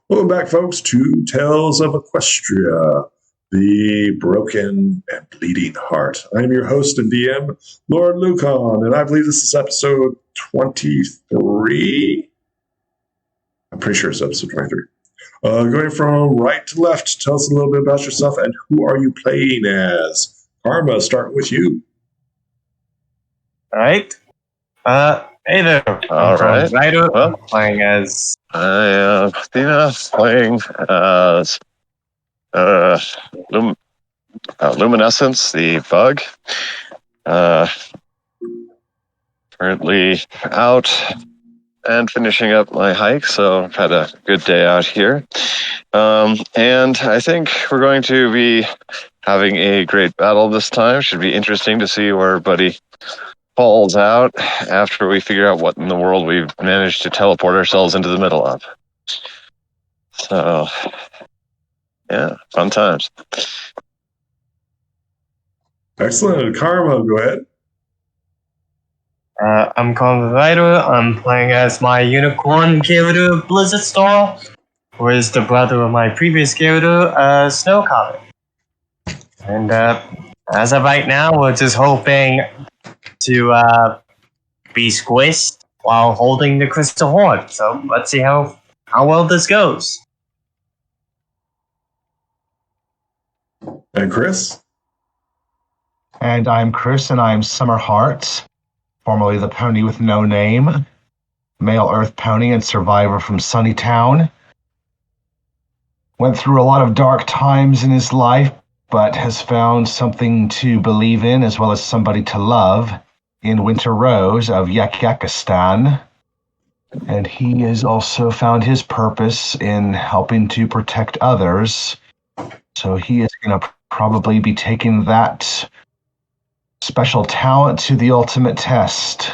Welcome back, folks, to Tales of Equestria, the Broken and Bleeding Heart. I am your host and DM, Lord Lucon, and I believe this is episode 23. I'm pretty sure it's episode 23. Going from right to left, tell us a little bit about yourself and who are you playing as? Karma, starting with you. All right. Hey there. All right. Well, I'm playing as... I am Athena, playing as Luminescence, the bug. Currently out and finishing up my hike, so I've had a good day out here. And I think we're going to be having a great battle this time. Should be interesting to see where Buddy falls out after we figure out what in the world we've managed to teleport ourselves into the middle of. So, yeah, fun times. Excellent. Karma, go ahead. I'm Convider. I'm playing as my unicorn character, Blizzard Star, who is the brother of my previous character, Snow Comet. And as of right now, we're just hoping to be squished while holding the crystal horn. So let's see how well this goes. And Chris? And I'm Chris, and I'm Summer Heart, formerly the pony with no name, male Earth pony and survivor from Sunnytown. Went through a lot of dark times in his life, but has found something to believe in as well as somebody to love in Winter Rose of Equestria. And he has also found his purpose in helping to protect others. So he is going to probably be taking that special talent to the ultimate test.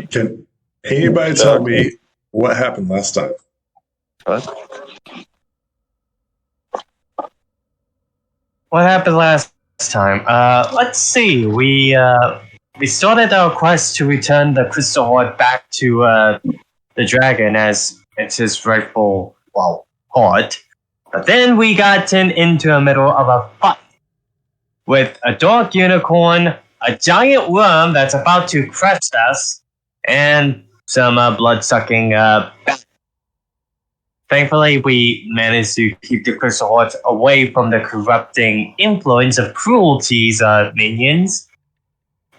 Can anybody tell me what happened last time? What happened last time? Let's see. We started our quest to return the crystal heart back to the dragon as it's his rightful, heart. But then we got into the middle of a fight with a dark unicorn, a giant worm that's about to crest us, and some blood-sucking Thankfully, we managed to keep the crystal hearts away from the corrupting influence of cruelty's minions.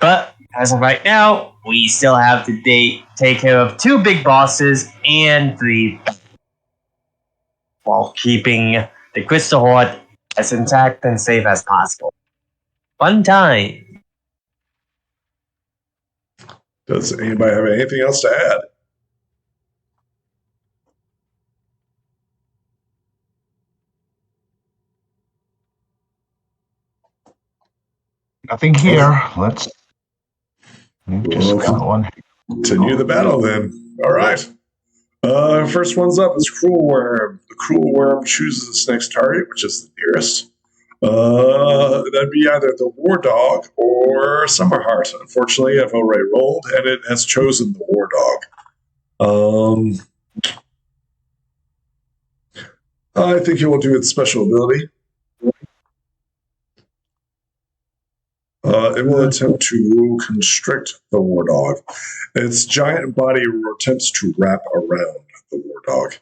But as of right now, we still have to take care of 2 big bosses and 3 while keeping the crystal heart as intact and safe as possible. Fun time. Does anybody have anything else to add? Nothing here. Let's just got one. Continue the battle then. All right. First one's up is Cruel Worm. The Cruel Worm chooses its next target, which is the nearest. That'd be either the War Dog or Summer Heart. Unfortunately, I've already rolled, and it has chosen the War Dog. I think it will do its special ability. It will attempt to constrict the War Dog. Its giant body attempts to wrap around the War Dog.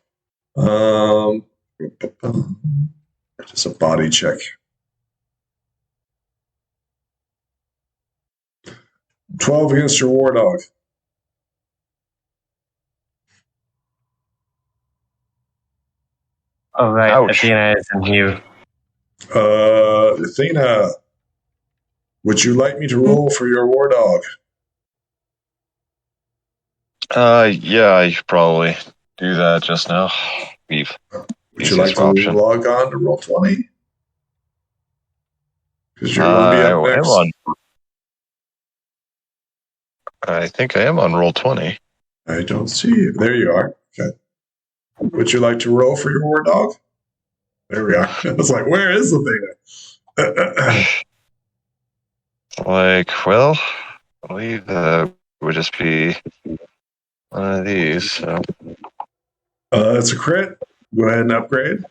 Just a body check. 12 against your War Dog. All right, Ouch. Athena is in here. Athena, would you like me to roll for your War Dog? Yeah, you should probably do that just now. Would you like to log on to roll 20? Because you're going to be up next. I think I am on roll 20. I don't see you. There you are. Okay. Would you like to roll for your War Dog? There we are. I was like, where is the thing? Well, I believe would just be one of these. So It's a crit. Go ahead and upgrade.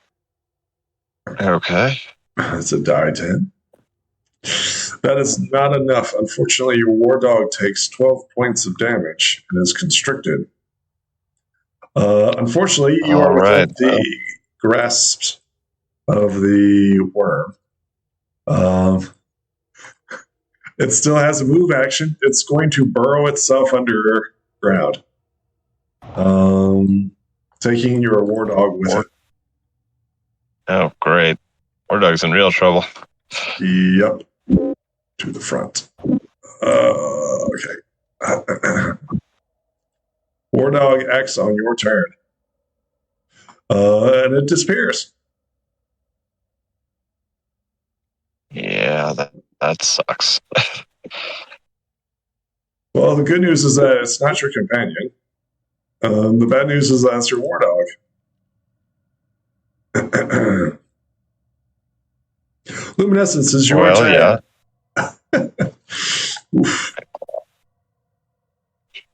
Okay. It's a die 10. That is not enough. Unfortunately, your war dog takes 12 points of damage and is constricted. Unfortunately, you All are within right. the grasp of the worm. It still has a move action. It's going to burrow itself underground, taking your war dog with it. Oh, great. War dog's in real trouble. Yep. To the front. Okay. War dog acts on your turn. And it disappears. Yeah, that sucks. Well, the good news is that it's not your companion. The bad news is that it's your war dog. Luminescence is your turn. Yeah.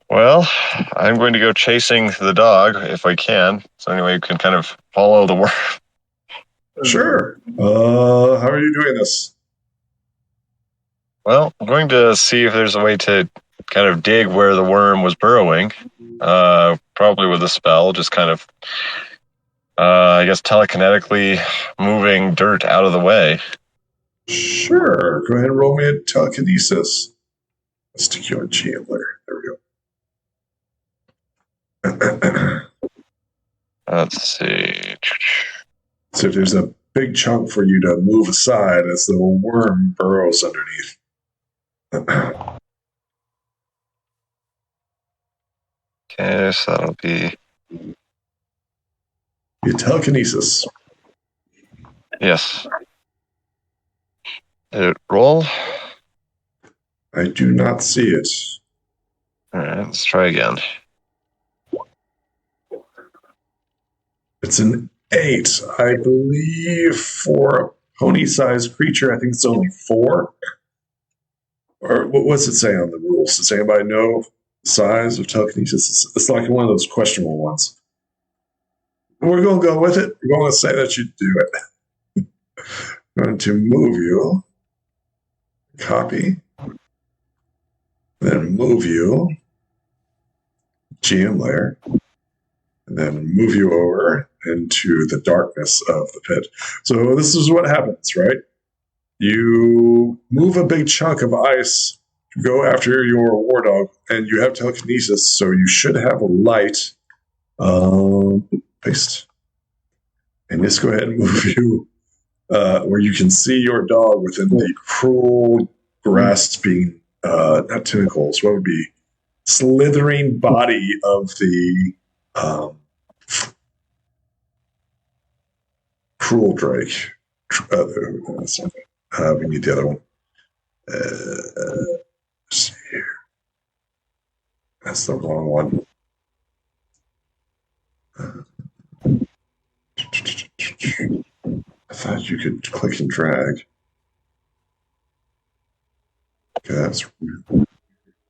Well, I'm going to go chasing the dog if I can. So anyway, you can kind of follow the worm. Sure. How are you doing this? Well, I'm going to see if there's a way to kind of dig where the worm was burrowing. Probably with a spell, just kind of, I guess, telekinetically moving dirt out of the way. Sure. Go ahead and roll me a telekinesis. Let's stick you on Chandler. There we go. Let's see. So there's a big chunk for you to move aside as the worm burrows underneath. Okay, so that'll be... Your telekinesis. Yes. Did it roll? I do not see it. All right, let's try again. It's an 8. I believe for a pony-sized creature, I think it's only 4. Or what's it say on the rules? Does anybody know the size of telekinesis? It's like one of those questionable ones. We're going to go with it. We're going to say that you do it. I'm going to move you. Copy. Then move you. GM layer. And then move you over into the darkness of the pit. So this is what happens, right? You move a big chunk of ice to go after your war dog, and you have telekinesis, so you should have a light. Paste. And just go ahead and move you where you can see your dog within the cruel, grasping, not tentacles, what would be slithering body of the cruel drake. We need the other one. Let's see here. That's the wrong one. I thought you could click and drag. Okay, that's weird.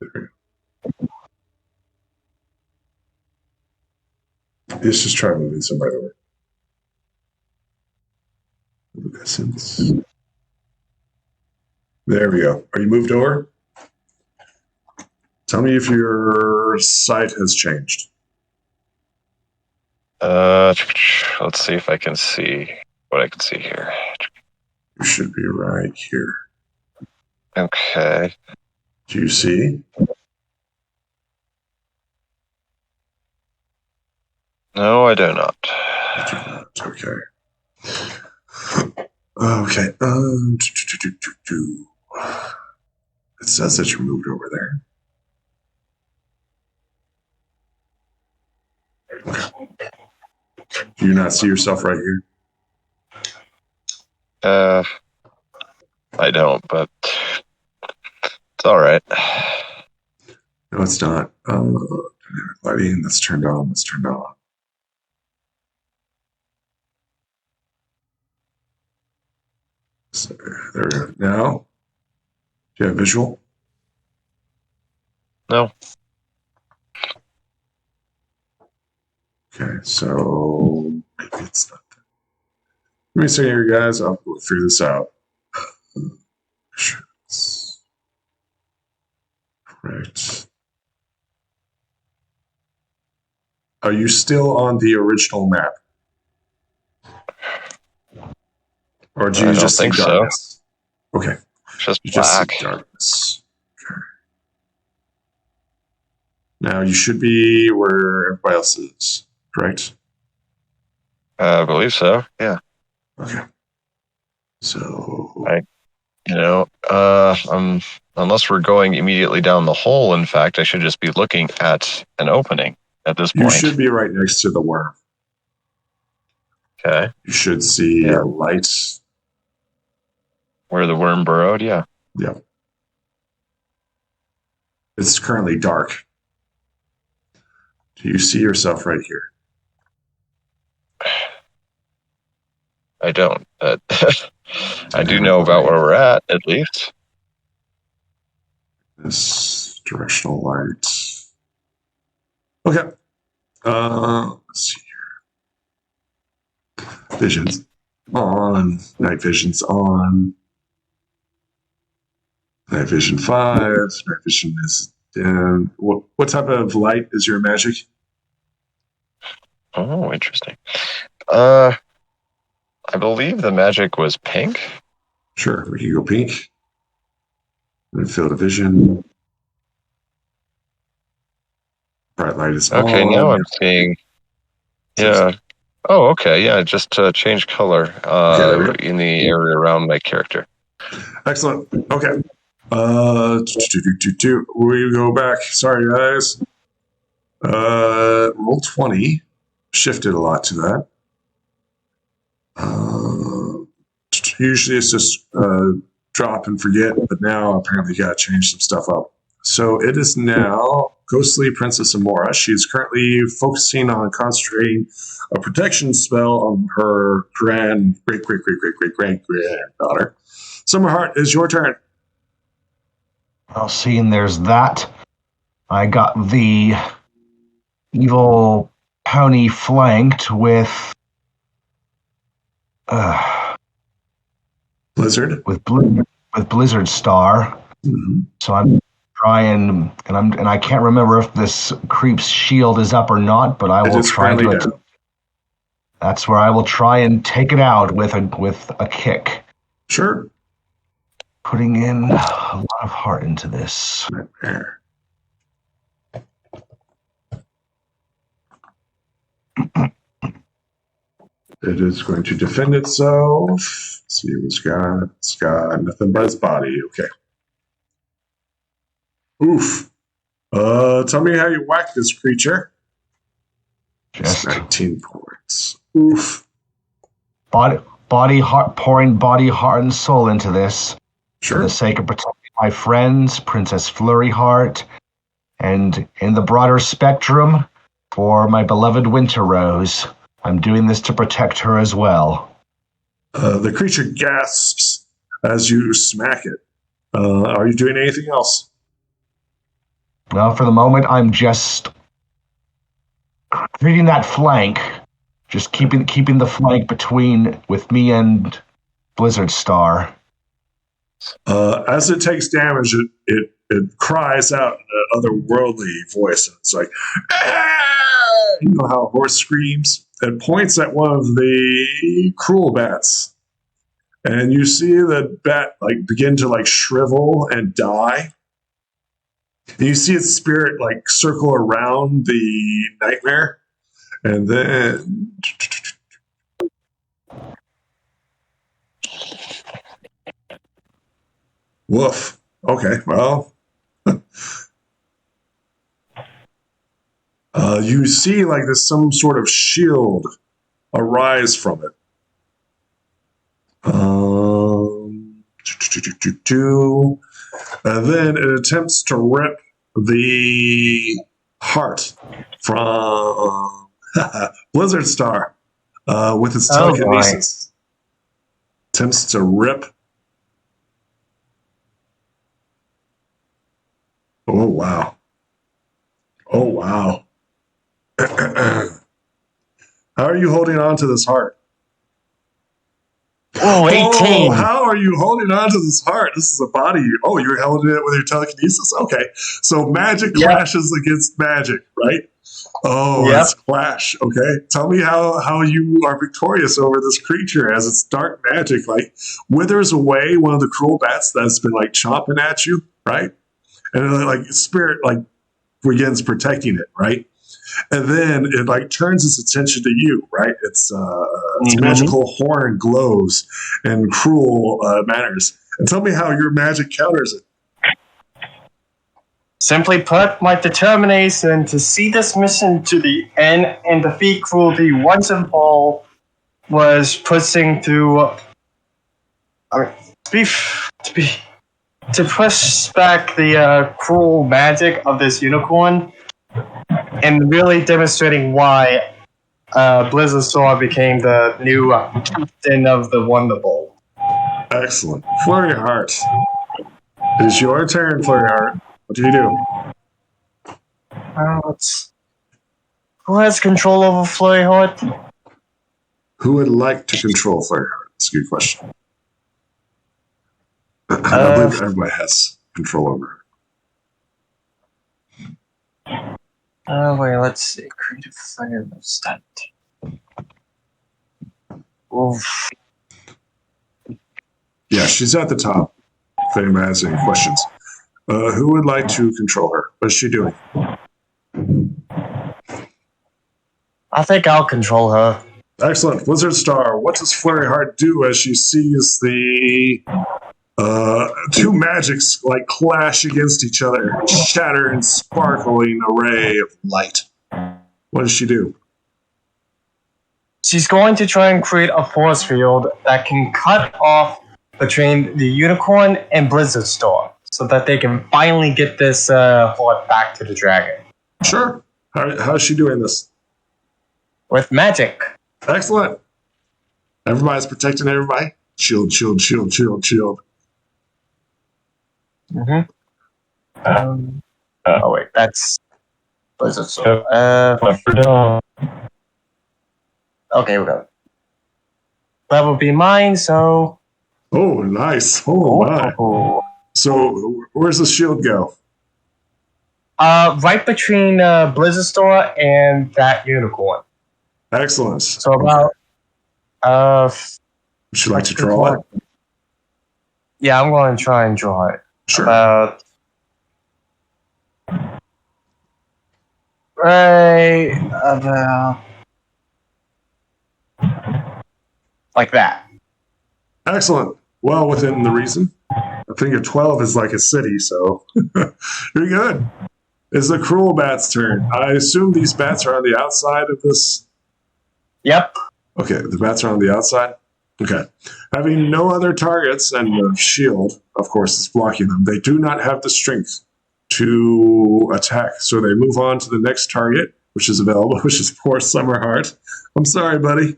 There we go. Let's just try moving somebody over. Luminescence. There we go. Are you moved over? Tell me if your sight has changed. Let's see if I can see what I can see here. You should be right here. Okay. Do you see? No, I do not. Okay. Okay. It says that you moved over there. Okay. Do you not see yourself right here? I don't, but it's all right. No, it's not. Lighting that's turned on. That's turned on. So, there we go. Now, do you have visual? No. Okay. so maybe it's not that. Give me a second here, guys. I'll go figure this out. Correct. Are you still on the original map? Or do you just see darkness? So. Okay. Just you black. Just see darkness. Okay. Now you should be where everybody else is, correct? I believe so, yeah. Okay. So... unless we're going immediately down the hole, in fact, I should just be looking at an opening at this point. You should be right next to the worm. Okay. You should see a light. Where the worm burrowed, yeah. Yeah. It's currently dark. Do you see yourself right here? I don't. I do know about where we're at least. This directional light. Okay. Let's see here. Visions on. Night vision's on. Night vision 5. Night vision is down. What type of light is your magic? Oh, interesting. I believe the magic was pink. Sure, we can go pink. And field of vision. Bright light is on. Okay, now I'm seeing. Yeah. Oh, okay. Yeah, just change color in the area around my character. Excellent. Okay. We go back. Sorry, guys. Roll 20. Shifted a lot to that. Usually it's just drop and forget, but now apparently you got to change some stuff up. So it is now Ghostly Princess Amora. She is currently focusing on concentrating a protection spell on her great-great-great-great-great-great-granddaughter. Summerheart, is your turn. Well, seeing there's that, I got the evil pony flanked with Blizzard. With Blizzard Star. Mm-hmm. So I'm trying, and I can't remember if this creep's shield is up or not, but I will try to. That's where I will try and take it out with a kick. Sure. Putting in a lot of heart into this. Nightmare. It is going to defend itself. Let's see, it's got nothing but its body. Okay. Oof. Tell me how you whack this creature. Just 19 points. Oof. Body, heart, pouring body, heart, and soul into this. Sure. For the sake of protecting my friends, Princess Flurry Heart, and in the broader spectrum, for my beloved Winter Rose. I'm doing this to protect her as well. The creature gasps as you smack it. Are you doing anything else? Well, for the moment, I'm just treating that flank, just keeping the flank with me and Blizzard Star. As it takes damage, it cries out in an otherworldly voice. It's like, ah! You know how a horse screams? It points at one of the cruel bats. And you see the bat begin to shrivel and die. And you see its spirit circle around the nightmare. And then woof. Okay, well. You see there's some sort of shield arise from it. And then it attempts to rip the heart from Blizzard Star with its telekinesis. Attempts to rip. Oh, wow. Oh, wow. How are you holding on to this heart? Oh, 18. Oh, how are you holding on to this heart? This is a body. Oh, you're holding it with your telekinesis? Okay. So magic clashes against magic, right? Oh, it's clash. Okay. Tell me how you are victorious over this creature as its dark magic like withers away one of the cruel bats that's been like chomping at you, right? And like spirit like begins protecting it, right? And then it like turns its attention to you, right? Its magical horn glows in cruel manners. And tell me how your magic counters it. Simply put, my determination to see this mission to the end and defeat cruelty once and for all was pushing through. To push back the cruel magic of this unicorn, and really demonstrating why Blizzard Sword became the new captain of the Wonder Bowl. Excellent. Flurry Heart. It is your turn, Flurry Heart. What do you do? Who has control over Flurry Heart? Who would like to control Flurry Heart? That's a good question. I believe everybody has control over it. Wait, let's see. Creative fire stat. Oof. Yeah, she's at the top. If anybody has any questions. Who would like to control her? What is she doing? I think I'll control her. Excellent. Blizzard Star, what does Flurry Heart do as she sees the two magics like clash against each other, shatter in sparkling array of light? What does she do? She's going to try and create a force field that can cut off between the unicorn and Blizzard Storm, so that they can finally get this horde back to the dragon. Sure. How is she doing this? With magic. Excellent. Everybody's protecting everybody. Shield, shield, shield, shield, shield. Mm-hmm. Oh wait, that's Blizzard Storm. Okay, we go. That would be mine, so... Oh, nice. Oh, my. So, where's the shield go? Right between Blizzard Storm and that unicorn. Excellent. So about... Would you like to draw it? Yeah, I'm going to try and draw it. Sure. Right about... like that. Excellent. Well, within the reason. I think a 12 is like a city, so you're good. It's the cruel bat's turn. I assume these bats are on the outside of this. Yep. Okay, the bats are on the outside. Okay. Having no other targets and the shield, of course, is blocking them. They do not have the strength to attack, so they move on to the next target, which is available, which is poor Summerheart. I'm sorry, buddy.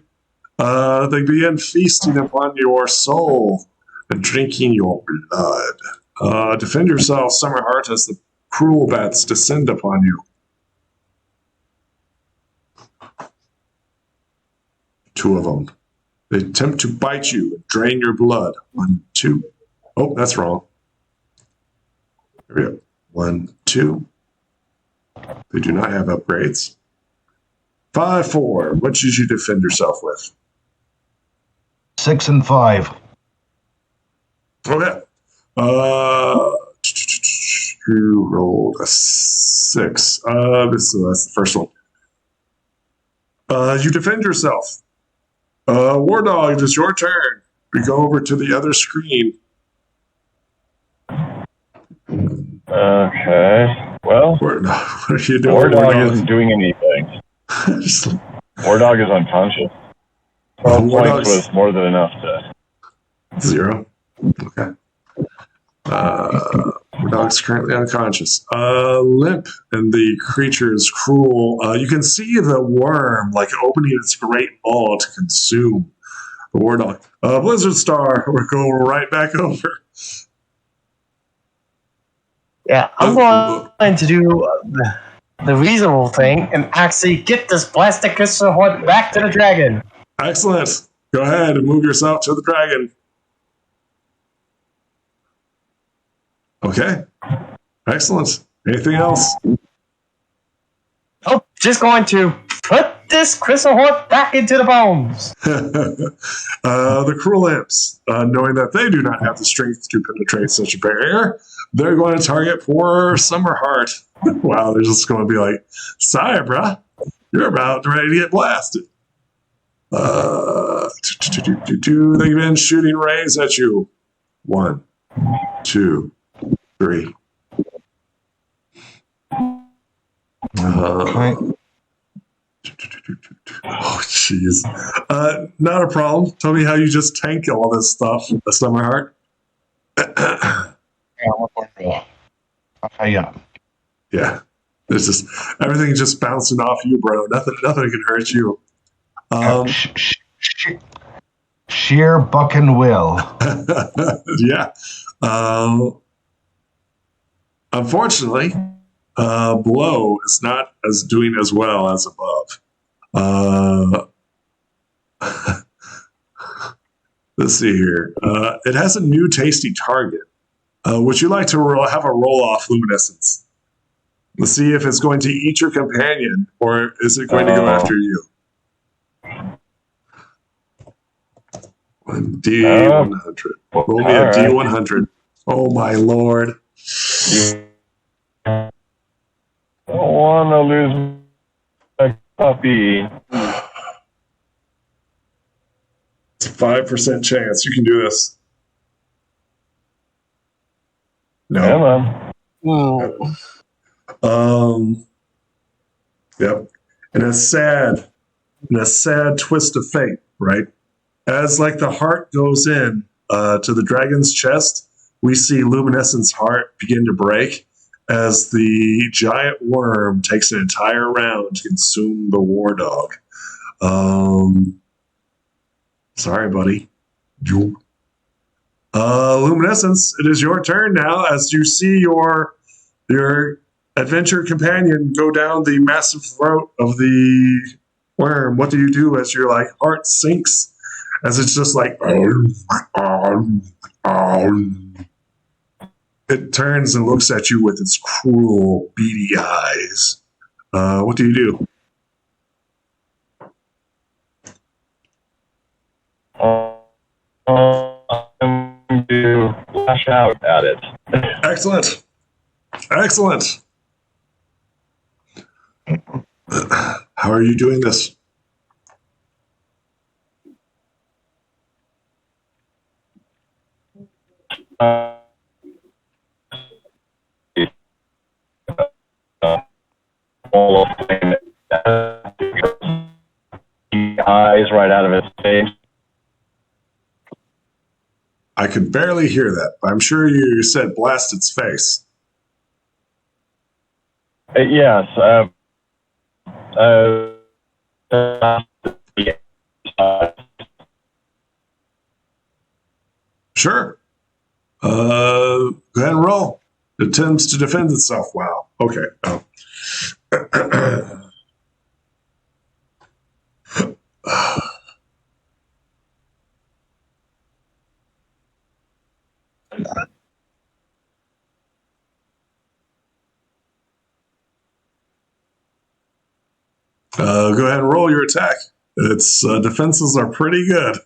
They begin feasting upon your soul and drinking your blood. Defend yourself, Summerheart, as the cruel bats descend upon you. Two of them. They attempt to bite you and drain your blood. 1, 2. Oh, that's wrong. Here we go. 1, 2. They do not have upgrades. 5, 4. What should you defend yourself with? 6 and 5. Okay. You rolled a 6. That's the first one. You defend yourself. War Dog, it is your turn. We go over to the other screen. Okay. Well, What are you doing? War Dog isn't doing anything. War Dog is unconscious. 12 points was more than enough to... 0. Okay. War Dog's currently unconscious. Limp and the creature is cruel. You can see the worm like opening its great maw to consume the War Dog. Blizzard Star, we're going right back over. Yeah, I'm going to do the reasonable thing and actually get this plastic crystal heart back to the dragon. Excellent. Go ahead and move yourself to the dragon. Okay. Excellent. Anything else? Oh, just going to put this crystal heart back into the bones. The cruel imps, knowing that they do not have the strength to penetrate such a barrier, they're going to target poor Summerheart. Wow, they're just going to be like, sorry, bruh, you're about ready to get blasted. They've been shooting rays at you. 1, 2, 3. Oh, jeez. Not a problem. Tell me how you just tank all this stuff, the Summerheart. Yeah. There's just everything just bouncing off you, bro. Nothing can hurt you. Sheer buck and will. Yeah. Unfortunately, below is not as doing as well as above. Let's see here. It has a new tasty target. Would you like to have a roll-off luminescence? Let's see if it's going to eat your companion, or is it going to go after you? D100. Roll me a D100. Oh my lord. I don't want to lose my puppy. It's a 5% chance. You can do this. No. Come on. Yep. And a sad twist of fate, right? As like the heart goes in to the dragon's chest, we see Luminescence's heart begin to break as the giant worm takes an entire round to consume the war dog. Sorry, buddy. Luminescence, it is your turn now as you see your adventure companion go down the massive throat of the worm. What do you do as your heart sinks? As it's just like it turns and looks at you with its cruel, beady eyes. What do you do? I'm going to lash out at it. Excellent. How are you doing this? Eyes right out of its face. I could barely hear that, but I'm sure you said blast its face. Yes. Sure. Go ahead and roll. It attempts to defend itself. Wow. Okay. Oh. Go ahead and roll your attack. Its defenses are pretty good.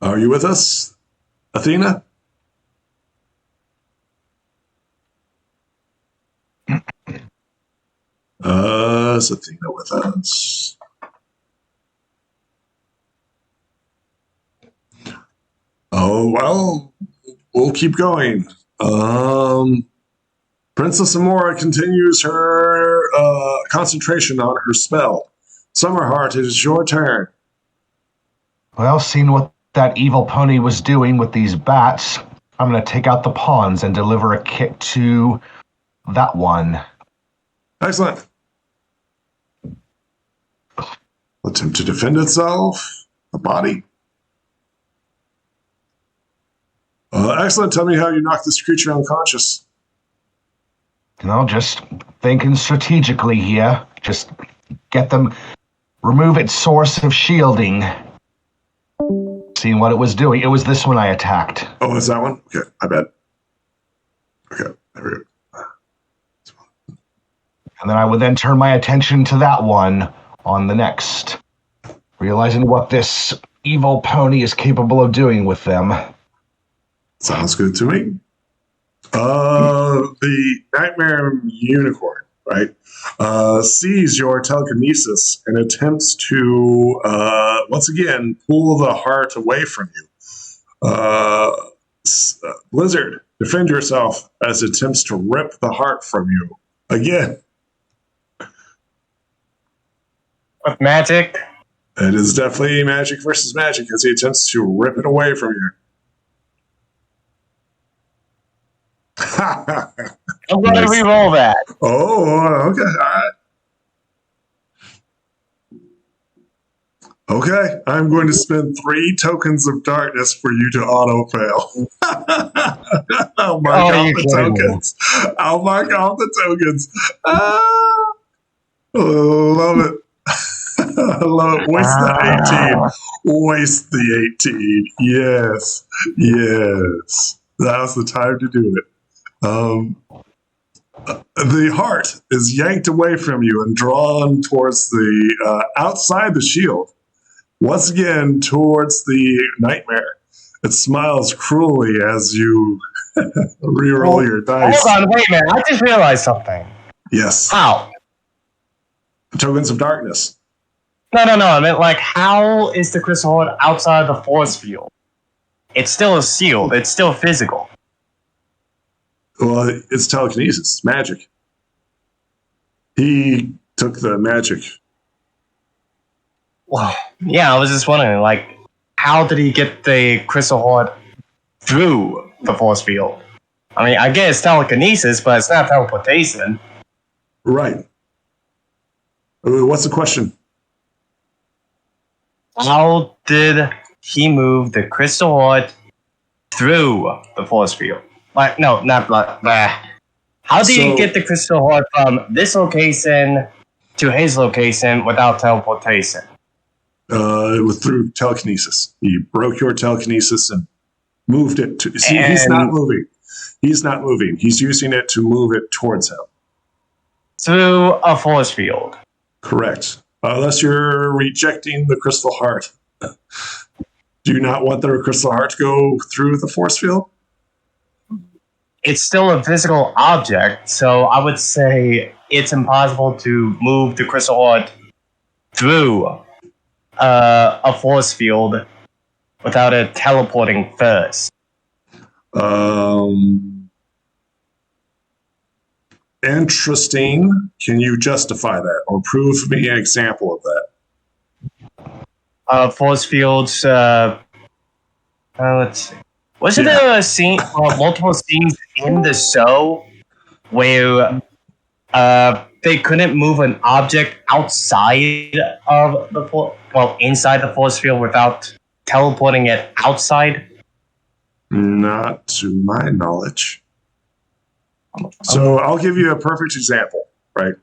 Are you with us, Athena? Is Athena with us? Oh, well, we'll keep going. Princess Amora continues her concentration on her spell. Summerheart, it is your turn. Well, seeing what that evil pony was doing with these bats, I'm going to take out the pawns and deliver a kick to that one. Excellent. Attempt to defend itself. The body. Excellent. Tell me how you knock this creature unconscious. Just thinking strategically here. Just get them, remove its source of shielding. Seeing what it was doing. It was this one I attacked. Oh, is that one? Okay, I bet. Okay, there we go. And then I would then turn my attention to that one on the next. Realizing what this evil pony is capable of doing with them. Sounds good to me. The Nightmare Unicorn, right, sees your telekinesis and attempts to, once again, pull the heart away from you. Blizzard, defend yourself as it attempts to rip the heart from you. Again. With magic? It is definitely magic versus magic as he attempts to rip it away from you. I'm going to re-roll that. Oh, okay. All right. Okay, I'm going to spend 3 tokens of darkness for you to auto-fail. I'll mark off the tokens. I'll mark off the tokens. Love it. I love it. Waste the 18. Waste the 18. Yes. Yes. Now's the time to do it. The heart is yanked away from you and drawn towards the outside the shield. Once again, towards the nightmare. It smiles cruelly as you re-roll your dice. Hold on, wait a minute. I just realized something. Yes. How? Tokens of darkness. No. I mean, like, how is the crystal heart outside the force field? It's still a shield. It's still physical. Well, it's telekinesis. It's magic. He took the magic. Well, yeah, I was just wondering, like, how did he get the crystal heart through the force field? I mean, I guess telekinesis, but it's not teleportation. Right. What's the question? How did he move the crystal heart through the force field? Like, no, not like. How did he get the crystal heart from this location to his location without teleportation? It was through telekinesis. He broke your telekinesis and moved it to. See, he's not moving. He's not moving. He's using it to move it towards him. Through a force field. Correct. Unless you're rejecting the crystal heart. Do you not want the crystal heart to go through the force field? It's still a physical object, so I would say it's impossible to move the crystal heart through a force field without it teleporting first. Interesting. Can you justify that or prove me an example of that? Force fields. Let's see. Wasn't there a scene, multiple scenes in the show where they couldn't move an object outside of the inside the force field without teleporting it outside? Not to my knowledge. So I'll give you a perfect example, right?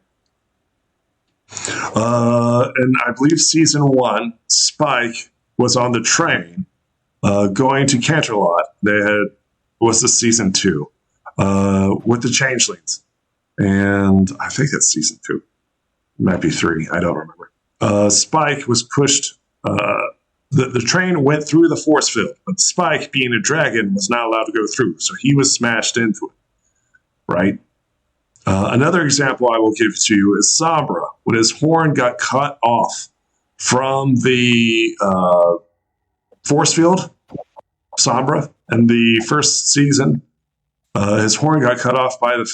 And I believe season 1, Spike was on the train going to Canterlot. Was this season 2 with the changelings, and I think that's season 2. It might be 3. I don't remember. Spike was pushed. The train went through the force field, but Spike, being a dragon, was not allowed to go through, so he was smashed into it. Right. Another example I will give to you is Sombra. When his horn got cut off from the force field, Sombra, in the first season, his horn got cut off but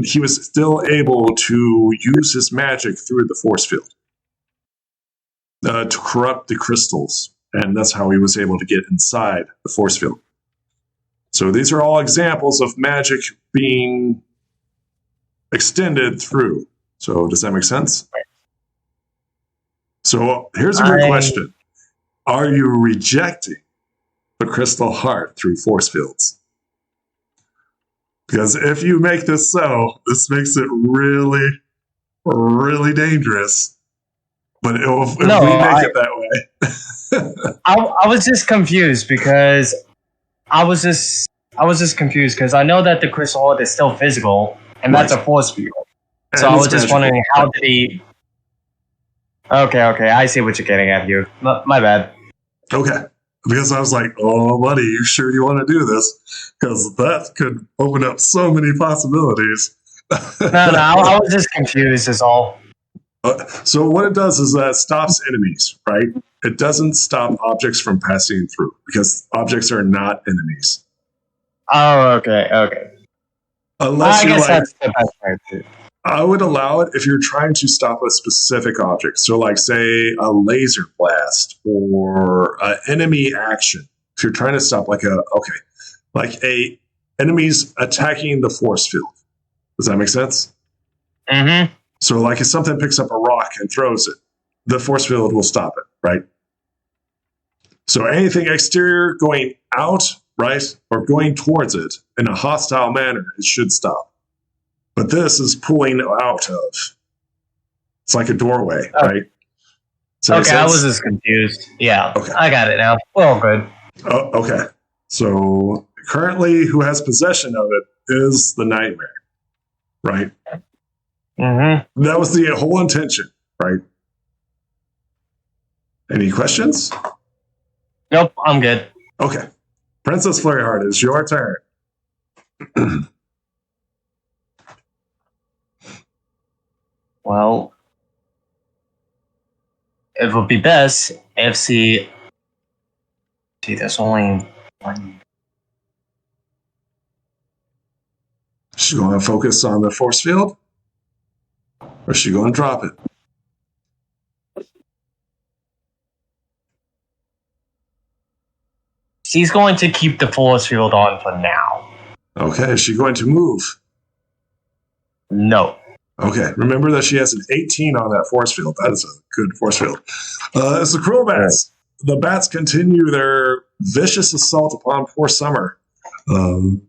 he was still able to use his magic through the force field to corrupt the crystals, and that's how he was able to get inside the force field. So these are all examples of magic being extended through. So does that make sense? So here's a good question. Are you rejecting the crystal heart through force fields? Because if you make this so, this makes it really, really dangerous. But if we make it that way. I was just confused because I was just confused because I know that the crystal heart is still physical, and that's a force field. So I was just wondering, how did he... Okay, I see what you're getting at here. My bad. Okay. Because I was like, oh, buddy, you sure you want to do this? Because that could open up so many possibilities. No, I was just confused is all. So what it does is that it stops enemies, right? It doesn't stop objects from passing through, because objects are not enemies. Oh, okay. Unless I guess that's the best way to... I would allow it if you're trying to stop a specific object. So, like, say, a laser blast or an enemy action. If you're trying to stop, like a enemies attacking the force field. Does that make sense? Mm-hmm. So, like, if something picks up a rock and throws it, the force field will stop it, right? So, anything exterior going out, right, or going towards it in a hostile manner, it should stop. But this is pulling out of. It's like a doorway, right? Okay, I was just confused. Yeah, okay. I got it now. Well, good. Oh, okay. So currently, who has possession of it is the nightmare, right? Mm-hmm. That was the whole intention, right? Any questions? Nope, I'm good. Okay. Princess Flareheart, it's your turn. Well, it would be best if See, there's only one. Is she going to focus on the force field? Or is she going to drop it? She's going to keep the force field on for now. Okay, is she going to move? No. Okay, remember that she has an 18 on that force field. That is a good force field. It's the cruel bats. The bats continue their vicious assault upon poor Summer. Cool.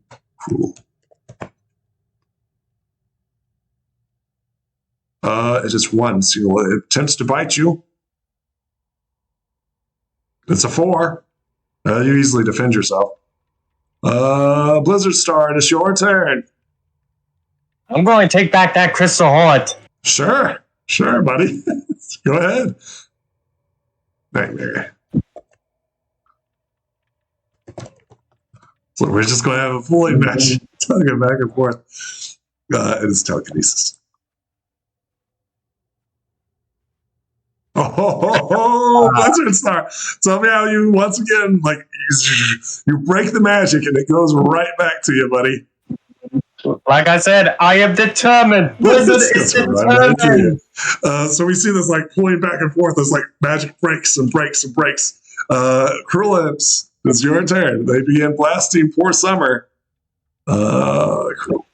It is one. So it attempts to bite you. It's a 4. You easily defend yourself. Blizzard Star, it is your turn. I'm going to take back that crystal heart. Sure, buddy. Go ahead. Nightmare. So we're just going to have a fully match. Talking back and forth. It is telekinesis. Blizzard Star. Tell me how you, once again, like, you break the magic and it goes right back to you, buddy. Like I said, I am determined. Blizzard is determined. So we see this like pulling back and forth as like magic breaks and breaks and breaks. Cruel Imps, it's your turn. They begin blasting poor Summer. Cruel.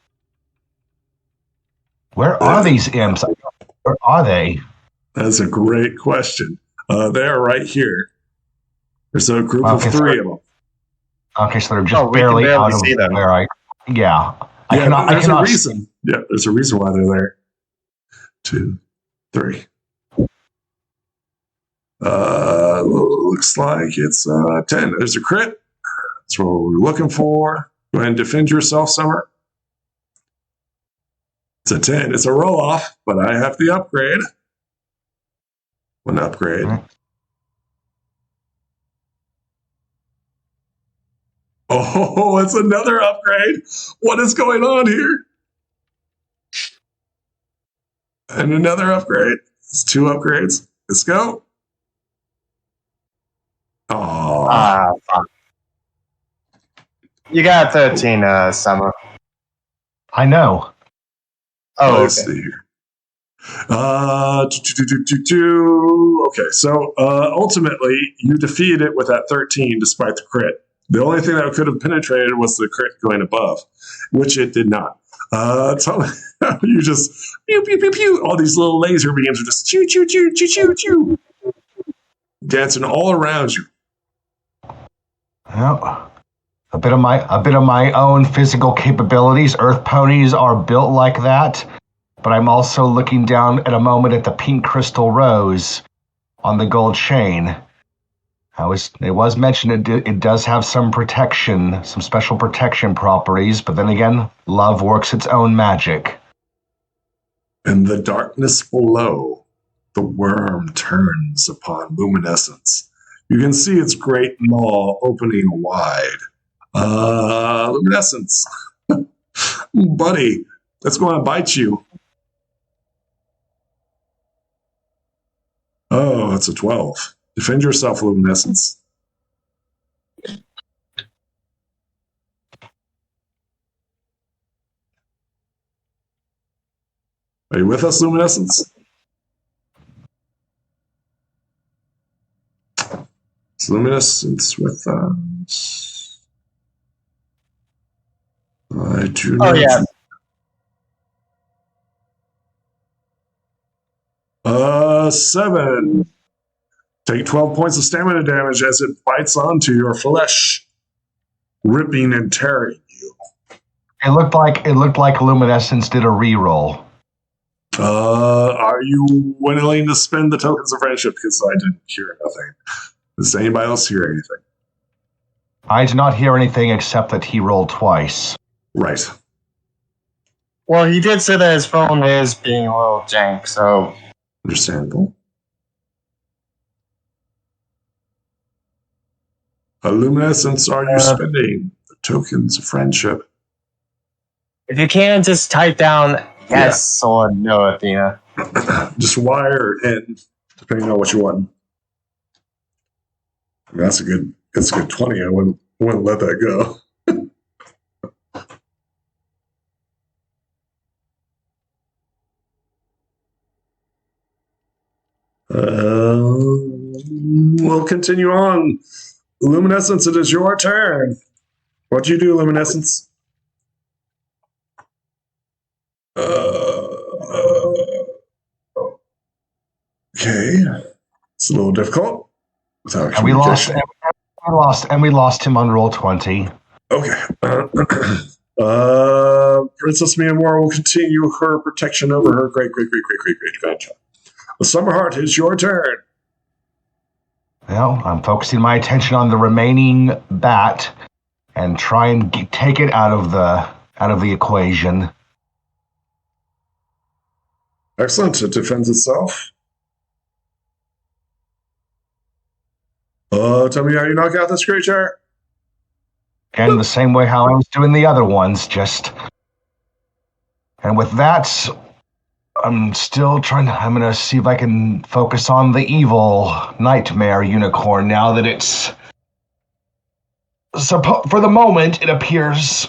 Where are these imps? Where are they? That's a great question. They are right here. There's a group of 3 of them. Okay, so they're just barely out of where I... Yeah. There's a reason. Yeah, there's a reason why they're there. 2, 3. Looks like it's 10. There's a crit. That's what we're looking for. Go ahead and defend yourself, Summer. It's a 10. It's a roll-off, but I have the upgrade. One upgrade. Oh, it's another upgrade. What is going on here? And another upgrade. It's 2 upgrades. Let's go. Oh. Fuck. You got 13, Summer. I know. Oh, let's see here. Okay, so ultimately, you defeated it with that 13 despite the crit. The only thing that could have penetrated was the crit going above, which it did not. Tell me, you just pew pew pew pew. All these little laser beams are just choo choo choo choo choo choo, dancing all around you. Well, a bit of my own physical capabilities. Earth ponies are built like that, but I'm also looking down at a moment at the pink crystal rose on the gold chain. It was mentioned it does have some protection, some special protection properties, but then again, love works its own magic. In the darkness below, the worm turns upon luminescence. You can see its great maw opening wide. Luminescence. Buddy, that's going to bite you. Oh, it's a 12. Defend yourself, Luminescence. Are you with us, Luminescence? Is Luminescence with us? I do not. Oh, yeah. 7. Take 12 points of stamina damage as it bites onto your flesh, ripping and tearing you. It looked like Luminescence did a reroll. Are you willing to spend the tokens of friendship? Because I didn't hear nothing. Does anybody else hear anything? I did not hear anything except that he rolled twice. Right. Well, he did say that his phone is being a little jank, so... Understandable. Luminescence, are you spending the tokens of friendship? If you can, just type down yes or no, Athena. Just wire in, depending on what you want. That's a good 20. I wouldn't let that go. We'll continue on. Luminescence, it is your turn. What do you do, Luminescence? Okay, it's a little difficult. And we lost him on roll 20. Okay. Princess Myanmar will continue her protection over her great grandchild. The Summerheart, is your turn. Well, I'm focusing my attention on the remaining bat and try and take it out of the equation. Excellent. It defends itself. Tell me how you knock out this creature. Again, the same way how I was doing the other ones, and with that, I'm still trying to... I'm going to see if I can focus on the evil nightmare unicorn now that it's... for the moment, it appears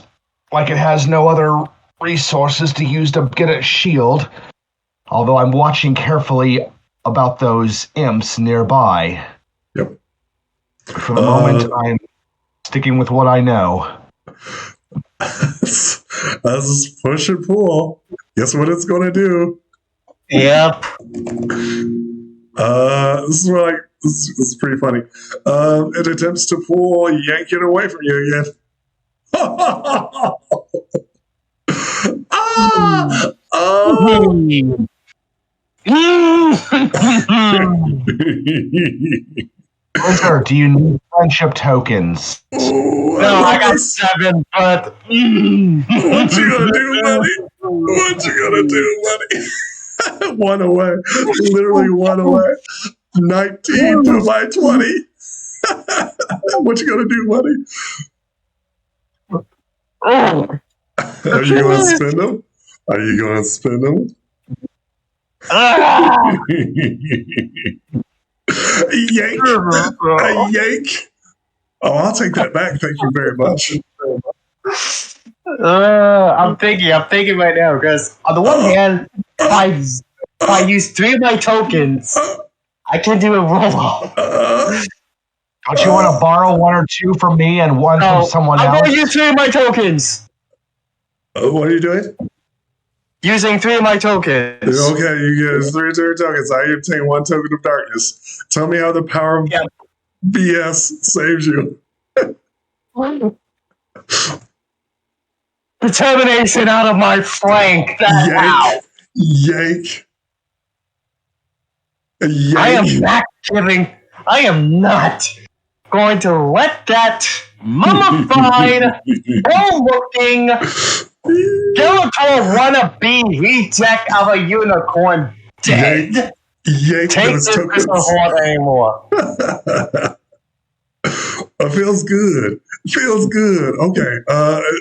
like it has no other resources to use to get its shield, although I'm watching carefully about those imps nearby. Yep. For the moment, I'm sticking with what I know. That's push and pull. Guess what it's going to do? Yep. This is pretty funny. It attempts to pull, yank it away from you again. Blizzard, do you need friendship tokens? No, I got 7, but... What you gonna do, buddy? What you gonna do, buddy? One away. Literally one away. 19 to my 20. What you gonna do, buddy? Are you gonna spin them? Are you gonna spin them? Yank. A yank. Oh, I'll take that back. Thank you very much. I'm thinking right now, because on the one hand, if I use 3 of my tokens, I can do a roll-off. Don't you want to borrow 1 or 2 from me and 1 from someone else? I'm going to use 3 of my tokens. What are you doing? Using 3 of my tokens. Okay, you get 3 tokens. I obtain 1 token of darkness. Tell me how the power of BS saves you. Determination out of my flank. Yank. I am not going to let that mummified, ill-looking, Skeletor wannabe reject of a unicorn dead Yank take those this tokens. Horde anymore. It feels good. Okay.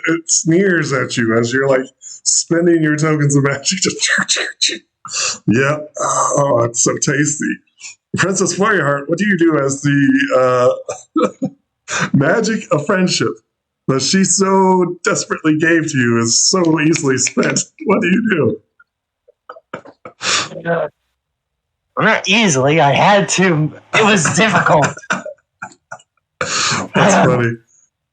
It sneers at you as you're like spending your tokens of magic. Yep. Oh, it's so tasty. Princess Flareheart, what do you do as the magic of friendship that she so desperately gave to you is so easily spent? What do you do? Not easily. I had to. It was difficult. That's funny.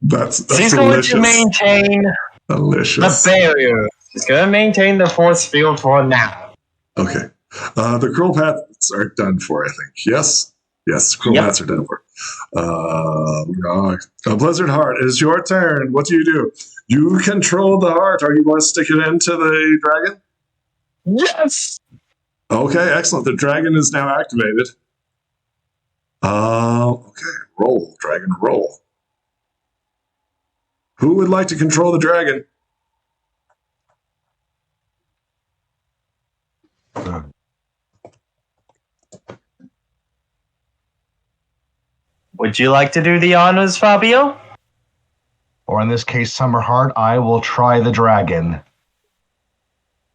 That's She's delicious. going to maintain Delicious. the barrier. She's going to maintain the force field for now. Okay. The cruel paths are done for, I think. Yes? Yes, cruel paths are done for. Blizzard Heart, it is your turn. What do? You control the heart. Are you going to stick it into the dragon? Yes! Okay, excellent. The dragon is now activated. Okay, roll, dragon, roll. Who would like to control the dragon? Would you like to do the honors, Fabio? Or in this case, Summerheart, I will try the dragon.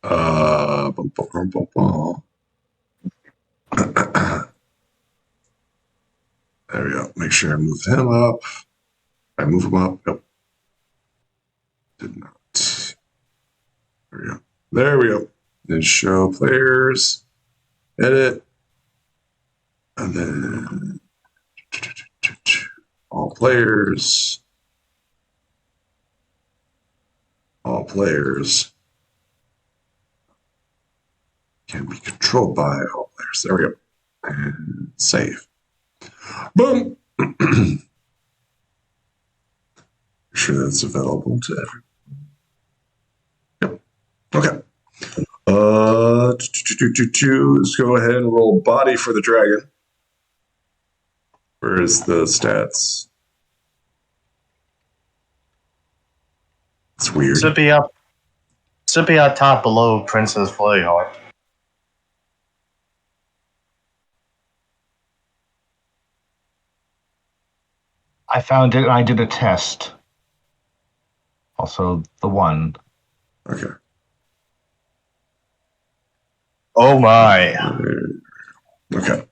There we go. Make sure I move him up. I move him up. Yep. Did not. There we go. Then show players. Edit. And then all players. All players can be controlled by all players. There we go. And save. Boom. Make sure that's available to everyone. Yep. Okay. Let's go ahead and roll body for the dragon. Where is the stats? It's weird. Should be up top below Princess Flareheart. I found it and I did a test. Also, the 1. Okay. Oh my. Okay.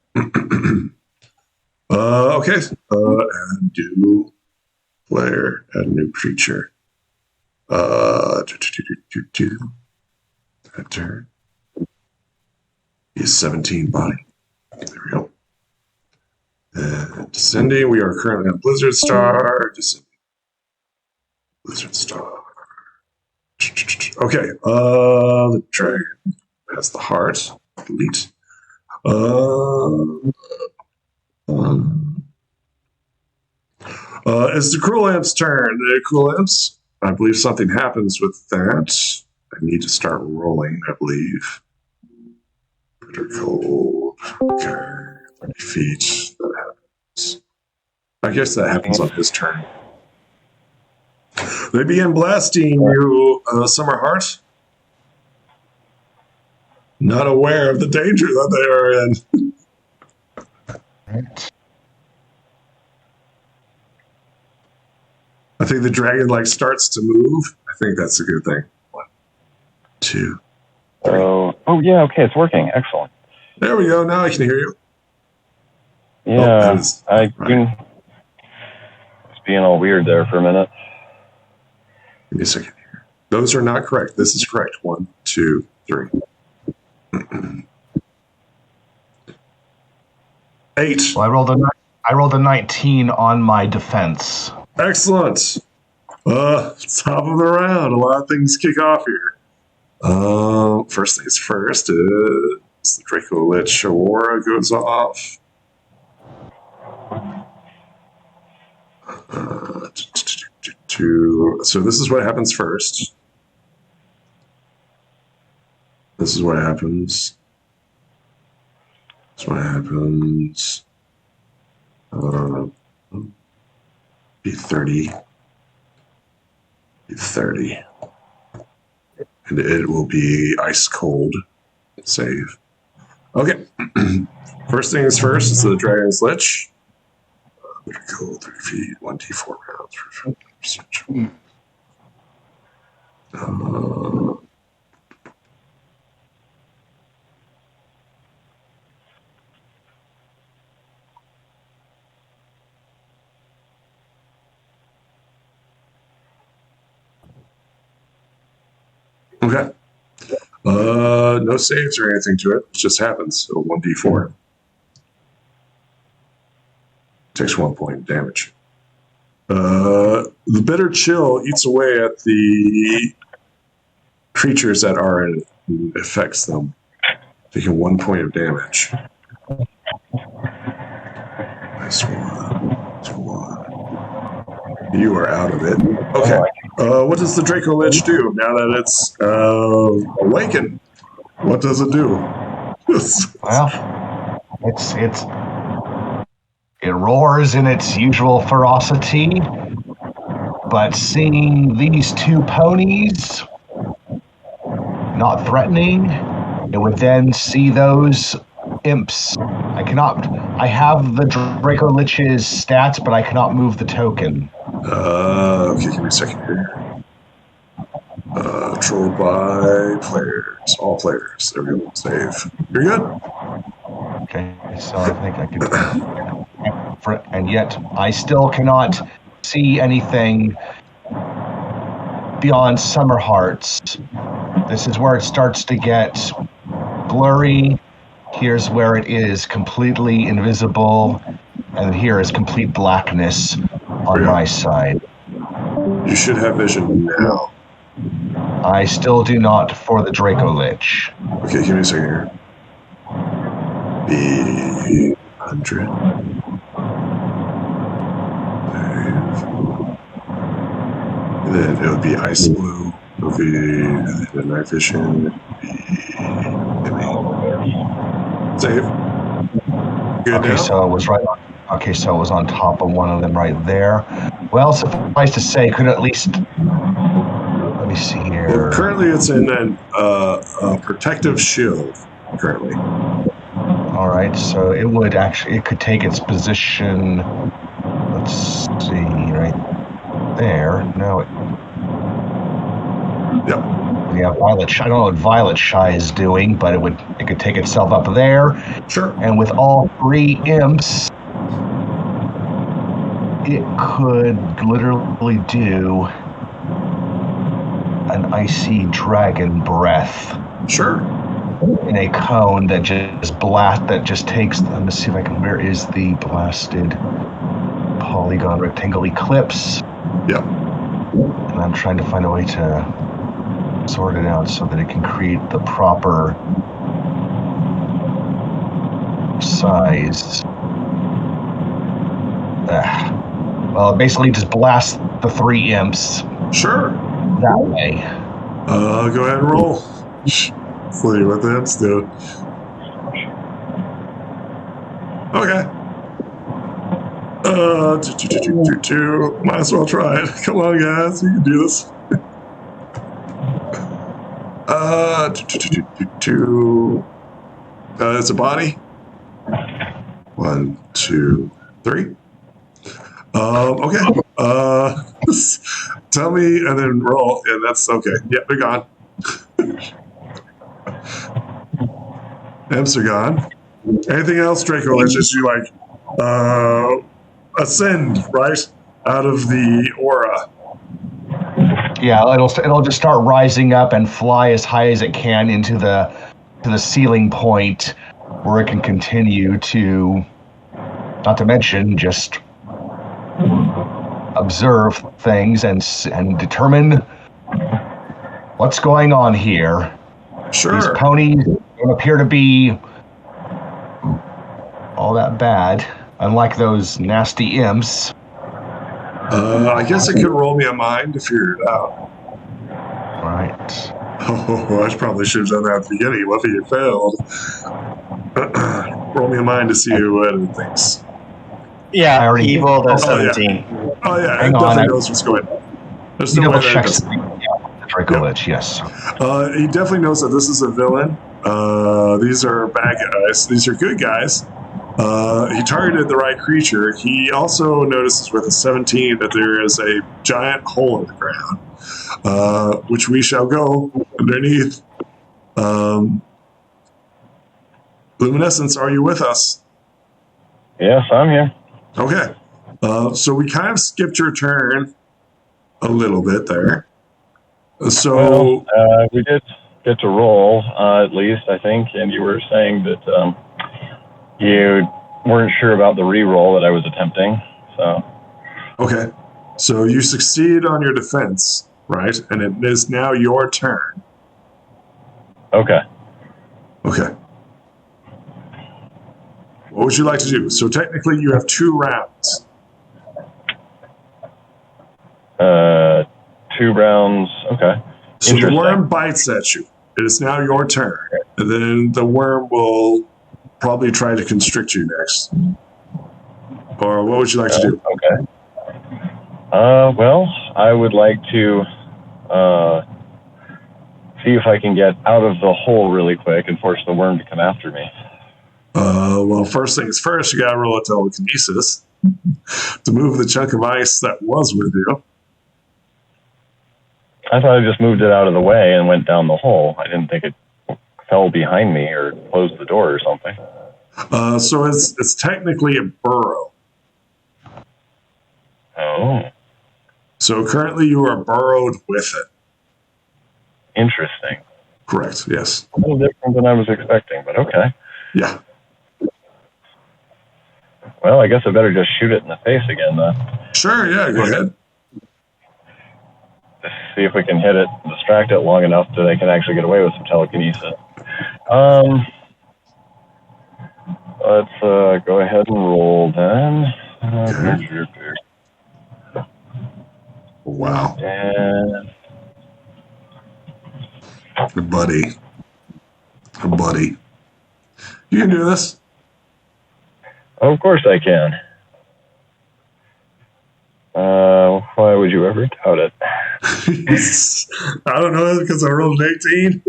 Okay. Add new player, add a new creature. Enter. He's 17 body. There we go. Descending, we are currently on Blizzard Star. Descending. Blizzard Star. Okay, the dragon has the heart. Delete. It's the Cruel Imp's turn. The Cruel Imps, I believe something happens with that. I need to start rolling, I believe. Bitter cold. Okay. 30 feet. That happens. I guess that happens on his turn. They begin blasting you, Summerheart. Not aware of the danger that they are in. Right. I think the dragon starts to move. I think that's a good thing. 1, 2. Oh yeah, okay, it's working. Excellent. There we go. Now I can hear you. Yeah, was was being all weird there for a minute. Give me a second here. Those are not correct. This is correct. 1, 2, 3. 8. Well, I rolled a 19 on my defense. Excellent. Top of the round. A lot of things kick off here. First things first is the Draco Lich Aurora goes off. So this is what happens first. This is what happens. This is what happens. Be 30. Be 30. And it will be ice cold. Save. Okay. First things first is the Dragon's Lich. Cold 3 feet, 1d4 rounds for perception. Okay. No saves or anything to it. It just happens. So 1d4. Takes 1 point damage. The bitter chill eats away at the creatures that are in it and affects them, taking 1 point of damage. Nice one. You are out of it. Okay. What does the Draco Lich do now that it's awakened? What does it do? Well, it roars in its usual ferocity, but seeing these two ponies not threatening, it would then see those imps. I have the Draco Lich's stats, but I cannot move the token. Okay, give me a second here. Controlled by players. All players. There we go. Save. You're good. Okay, so I think I can... and yet, I still cannot see anything beyond Summer Hearts. This is where it starts to get blurry. Here's where it is completely invisible. And here is complete blackness on my side. You should have vision now. I still do not for the Draco Lich. Okay, give me a second here. Be 100. And then it would be ice blue. It would be the night vision. It would be save. Good okay, now? so it was right on. Okay, so it was on top of one of them right there. Well, suffice to say, could at least... Let me see here. Well, currently it's in a protective shield, currently. All right, so it would actually... It could take its position... Let's see, right there. No, it... Yep. Yeah, Violet. I don't know what Violet Shy is doing, but it could take itself up there. Sure. And with all three imps, it could literally do an icy dragon breath. Sure. In a cone that just takes. Let me see if I can. Where is the blasted polygon rectangle eclipse? Yep. And I'm trying to find a way to sort it out so that it can create the proper size. Well, it basically just blasts the three imps. Sure. That way. Go ahead and roll. See what the imps do. Okay. Might as well try it. Come on, guys. You can do this. It's a body. 1, 2, 3. Okay. Tell me and then roll. And that's okay. Yeah, they're gone. Imps are gone. Anything else, Draco? It's just you ascend right out of the aura. Yeah, it'll just start rising up and fly as high as it can into the ceiling point where it can continue to, not to mention, just observe things and determine what's going on here. Sure. These ponies don't appear to be all that bad, unlike those nasty imps. I guess it could roll me a mind to figure it out. Right. Oh, I probably should have done that at the beginning. What if you failed? Roll me a mind to see what it thinks. Yeah, I already- he rolled a yeah. 17. Oh, yeah, Hang it on, definitely knows what's going on. There's You no way double that it check doesn't. Dracolich, yes. He definitely knows that this is a villain. These are bad guys. These are good guys. He targeted the right creature. He also notices with a 17 that there is a giant hole in the ground, which we shall go underneath. Luminescence, are you with us? Yes, I'm here. Okay. So we kind of skipped your turn a little bit there. So We did get to roll, at least, I think, and you were saying that you weren't sure about the re-roll that I was attempting, so... okay. So you succeed on your defense, right? And it is now your turn. Okay. Okay. What would you like to do? So technically you have 2 rounds. 2 rounds, okay. So the worm bites at you. It is now your turn. And then the worm will probably try to constrict you next. Or what would you like to do? Okay. Well, I would like to see if I can get out of the hole really quick and force the worm to come after me. Well, first things first, you gotta roll a telekinesis to move the chunk of ice that was with you. I thought I just moved it out of the way and went down the hole. I didn't think it fell behind me or closed the door or something. So it's technically a burrow. Oh, So currently you are burrowed with it. interesting. Correct, yes. A little different than I was expecting, but okay. Yeah. Well, I guess I better just shoot it in the face again, then. Sure, yeah, go ahead. Just see if we can hit it, distract it long enough that I can actually get away with some telekinesis. Let's go ahead and roll then. Wow. And Buddy. You can do this. of course I can. Why would you ever doubt it? I don't know, because I rolled an 18.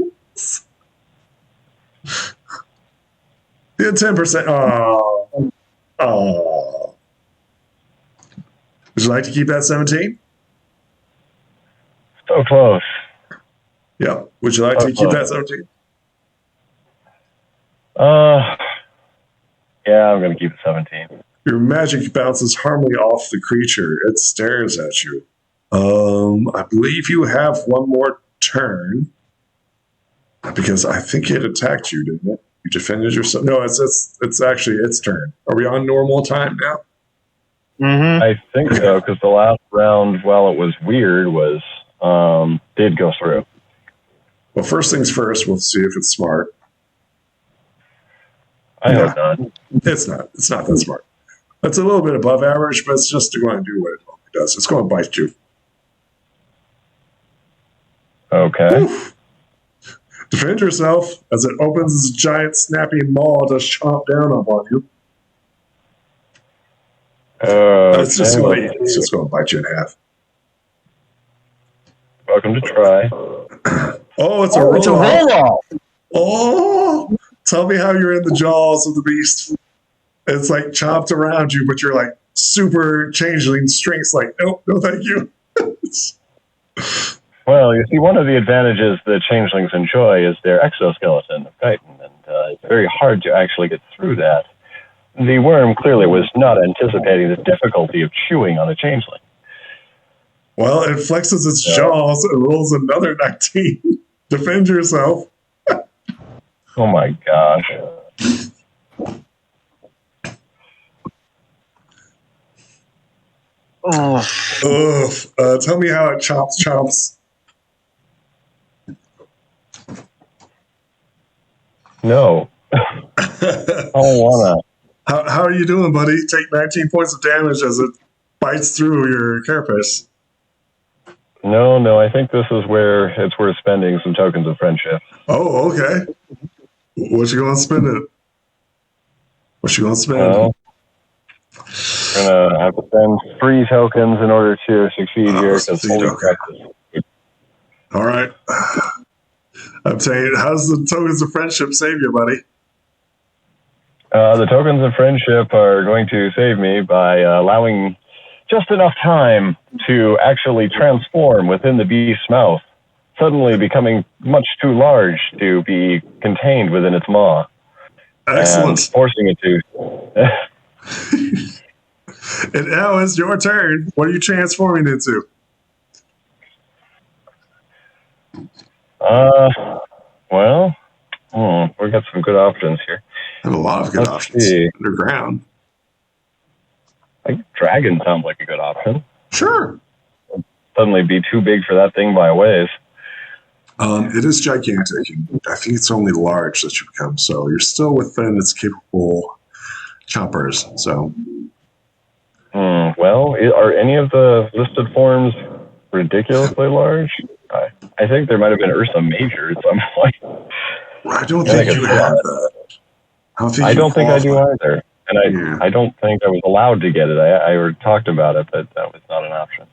You had 10%. Oh. Would you like to keep that 17? So close. Yeah. Would you like to keep that 17? Yeah, I'm going to keep it 17. Your magic bounces harmony off the creature. It stares at you. I believe you have one more turn. Because I think it attacked you, didn't it? You defended yourself. No, it's actually its turn. Are we on normal time now? Mm-hmm. I think so, because the last round, while it was weird, was did go through. Well, first things first, we'll see if it's smart. I hope not. It's not. It's not that smart. It's a little bit above average, but it's just going to do what it normally does. It's going to bite you. Okay. Oof. Defend yourself as it opens its giant snappy maw to chomp down upon you. It's just going to bite you in half. Welcome to try. Oh, it's a roll-off. Oh, tell me how you're in the jaws of the beast. It's like chopped around you, but you're like super changeling strengths. Like, nope, no, thank you. Well, you see, one of the advantages that changelings enjoy is their exoskeleton of chitin, and it's very hard to actually get through that. The worm clearly was not anticipating the difficulty of chewing on a changeling. Well, it flexes its jaws and rolls another 19. Defend yourself. Oh my gosh. Tell me how it chomps. No. I don't wanna. How are you doing, buddy? Take 19 points of damage as it bites through your carapace. No, I think this is where it's worth spending some tokens of friendship. Oh, okay. What you gonna spend it? Well, I'm gonna have to spend 3 tokens in order to succeed here, because holy crap. All right. I'm saying, how's the tokens of friendship save you, buddy? The tokens of friendship are going to save me by allowing just enough time to actually transform within the beast's mouth, suddenly becoming much too large to be contained within its maw. Excellent. And forcing it to. And now it's your turn. What are you transforming into? Well, we've got some good options here. I have a lot of good options. See. Underground. I think dragon sounds like a good option. Sure. Suddenly be too big for that thing by a ways. It is gigantic. I think it's only large that you become, so you're still within its capable choppers. So, well, are any of the listed forms ridiculously large? I think there might have been Ursa Major at some point. I don't think you have that. I don't think I do either. And I don't think I was allowed to get it. I talked about it, but that was not an option.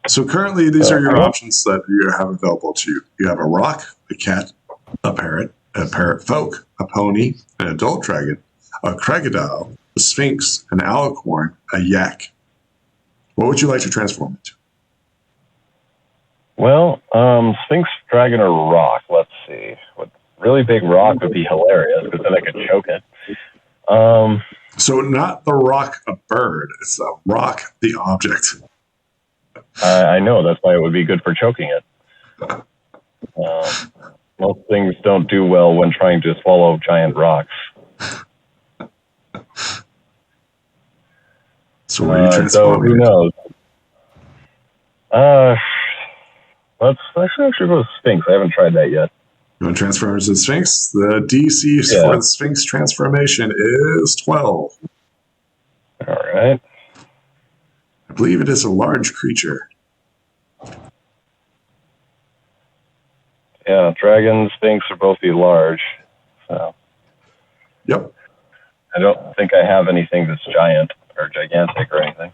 So currently, these are your options that you have available to you. You have a rock, a cat, a parrot folk, a pony, an adult dragon, a crocodile, a sphinx, an alicorn, a yak. What would you like to transform into? Well, sphinx, dragon, or rock. Let's see. What really big rock would be hilarious, because then I could choke it. So not the rock, a bird. It's the rock, the object. I know. That's why it would be good for choking it. Most things don't do well when trying to swallow giant rocks. So what are you transforming? So who knows? Let's actually go with Sphinx. I haven't tried that yet. You want to transform into the Sphinx? The DC for the Sphinx transformation is 12. All right. I believe it is a large creature. Yeah, dragon, Sphinx are both be large. So. Yep. I don't think I have anything that's giant or gigantic or anything.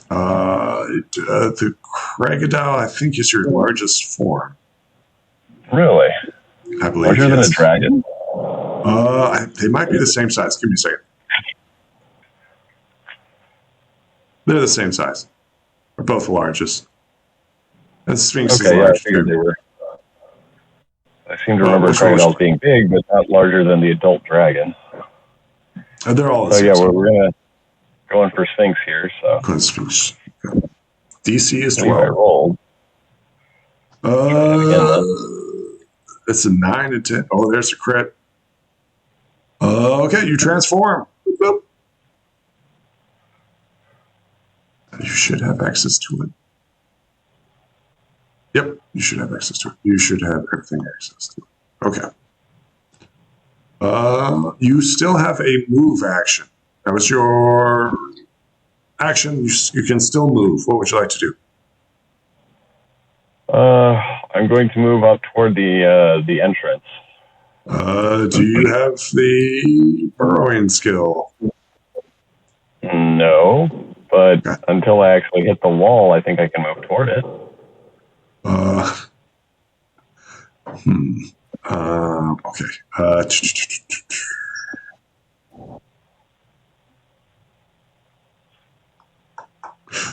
The crocodile, I think, is your largest form. Really? I believe larger than a dragon? They might be the same size. Give me a second. They're the same size. They're both the largest. And Sphinx is large. I figured they were. I seem to remember crocodiles being big, but not larger than the adult dragon. They're all the same. So we're going for Sphinx here. So Sphinx. DC is 12. I rolled. It's a 9 and 10. Oh, there's a crit. Okay, you transform. Boop. You should have access to it. Yep, you should have access to it. You should have everything access to it. Okay. You still have a move action. That was your action. You can still move. What would you like to do? I'm going to move up toward the entrance. Do you have the burrowing skill? No, but until I actually hit the wall, I think I can move toward it. Okay.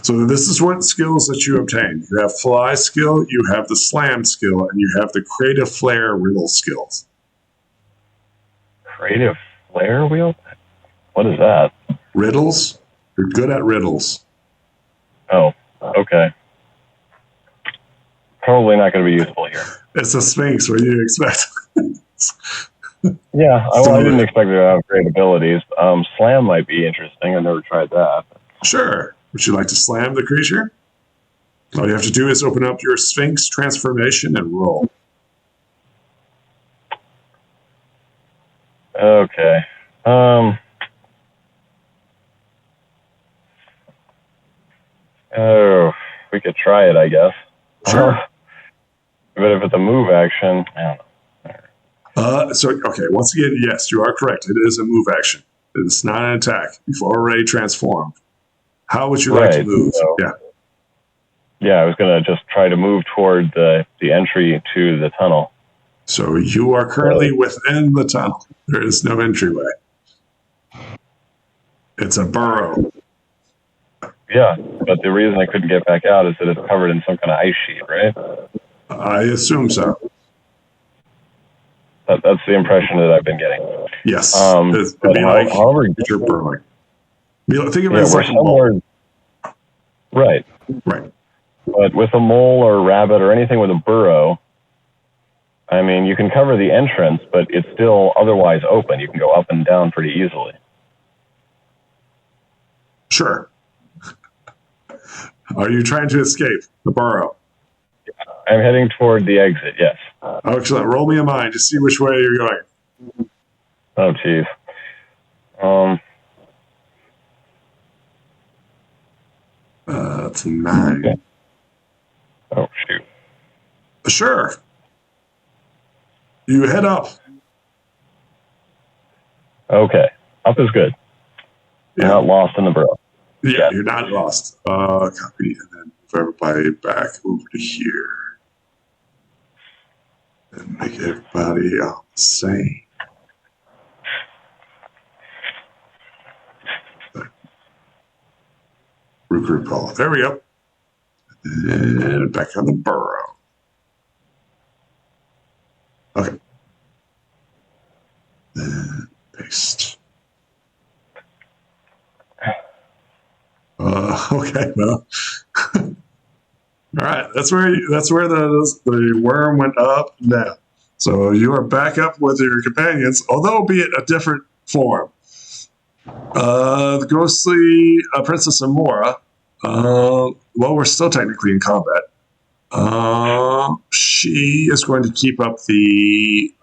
So this is what skills that you obtain. You have fly skill, you have the slam skill, and you have the creative flair riddle skills. Creative flair wheel? What is that? Riddles? You're good at riddles. Oh, okay. Probably not going to be useful here. It's a Sphinx. What do you expect? Yeah, I didn't expect it to have great abilities. Slam might be interesting. I've never tried that. Sure. Would you like to slam the creature? All you have to do is open up your Sphinx transformation and roll. Okay. Oh, we could try it, I guess. Sure. But if it's a move action, I don't know. Okay, once again, yes, you are correct. It is a move action. It's not an attack. You've already transformed. How would you like to move? So, yeah, I was going to just try to move toward the entry to the tunnel. So you are currently within the tunnel. There is no entryway. It's a burrow. Yeah, but the reason I couldn't get back out is that it's covered in some kind of ice sheet, right? I assume so. That's the impression that I've been getting. Yes. But however, you're burrowing. Think of it as we're like a mole. Right. Right. But with a mole or a rabbit or anything with a burrow, I mean, you can cover the entrance, but it's still otherwise open. You can go up and down pretty easily. Sure. Are you trying to escape the burrow? I'm heading toward the exit, yes. Excellent. Roll me a mind to see which way you're going. Oh, geez. That's a 9. Okay. Oh, shoot. Sure. You head up. Okay. Up is good. You're not lost in the burrow. Yeah, you're not lost. Copy, and then move everybody back over to here. And make everybody the same. Recruit Paul. There we go. And back on the burrow. Okay. And paste. Okay, well, all right. That's where the worm went up and down. So you are back up with your companions, although be it a different form. The ghostly Princess Amora. Well, we're still technically in combat. She is going to keep up the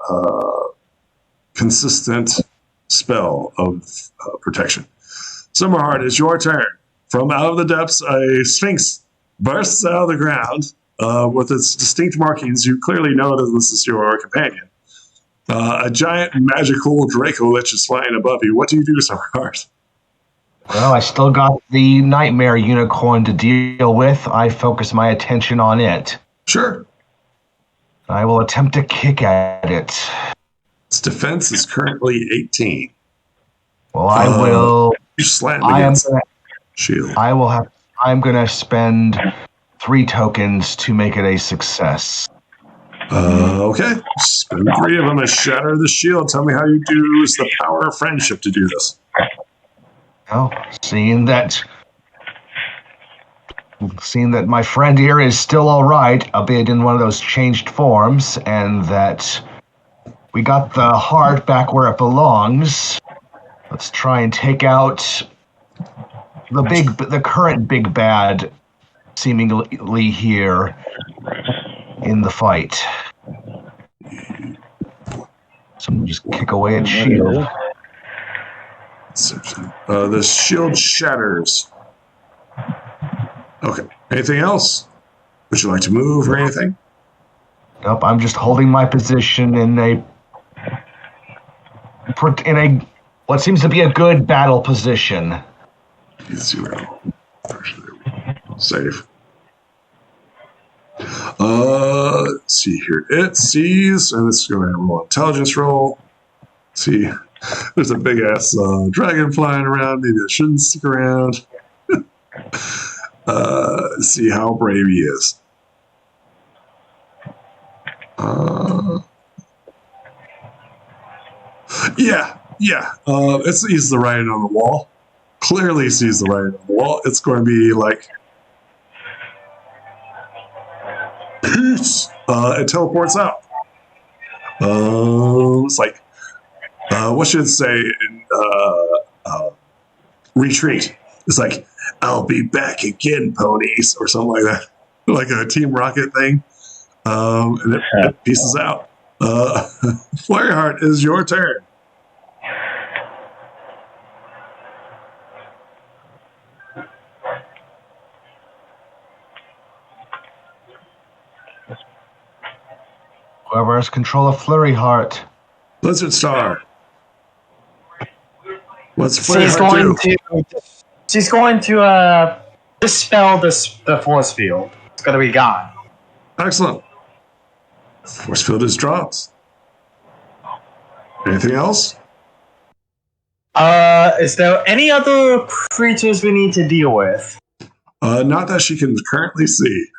consistent spell of protection. Summerheart, it's your turn. From out of the depths, a sphinx bursts out of the ground with its distinct markings. You clearly know that this is your companion. A giant magical Draco Lich is flying above you. What do you do, Summerheart? Well, I still got the nightmare unicorn to deal with. I focus my attention on it. Sure. I will attempt to kick at it. Its defense is currently 18. Well, I will. You slam against shield. I'm going to spend 3 tokens to make it a success. Okay. Spend 3 of them and shatter the shield. Tell me how you use the power of friendship to do this. Well, seeing that my friend here is still all right, albeit in one of those changed forms, and that we got the heart back where it belongs, let's try and take out the current big bad seemingly here in the fight. So I'm just kick away at shield. The shield shatters. Okay. Anything else? Would you like to move or anything? Nope, I'm just holding my position in a what seems to be a good battle position. 0. Save. Let's see here. It sees, and let's go ahead and roll intelligence roll. See, there's a big ass dragon flying around. Maybe I shouldn't stick around. See how brave he is. Yeah. It sees the writing on the wall. Clearly sees the writing on the wall. It's going to be like, peace. It teleports out. It's like, what should it say in retreat? It's like, I'll be back again, ponies, or something like that, like a Team Rocket thing. And it pieces out. Flareheart, is your turn. Whoever has control of Flurry Heart. Blizzard Star. What's Flareheart do? She's going to dispel the force field. It's going to be gone. Excellent. Force field is dropped. Anything else? Is there any other creatures we need to deal with? Not that she can currently see.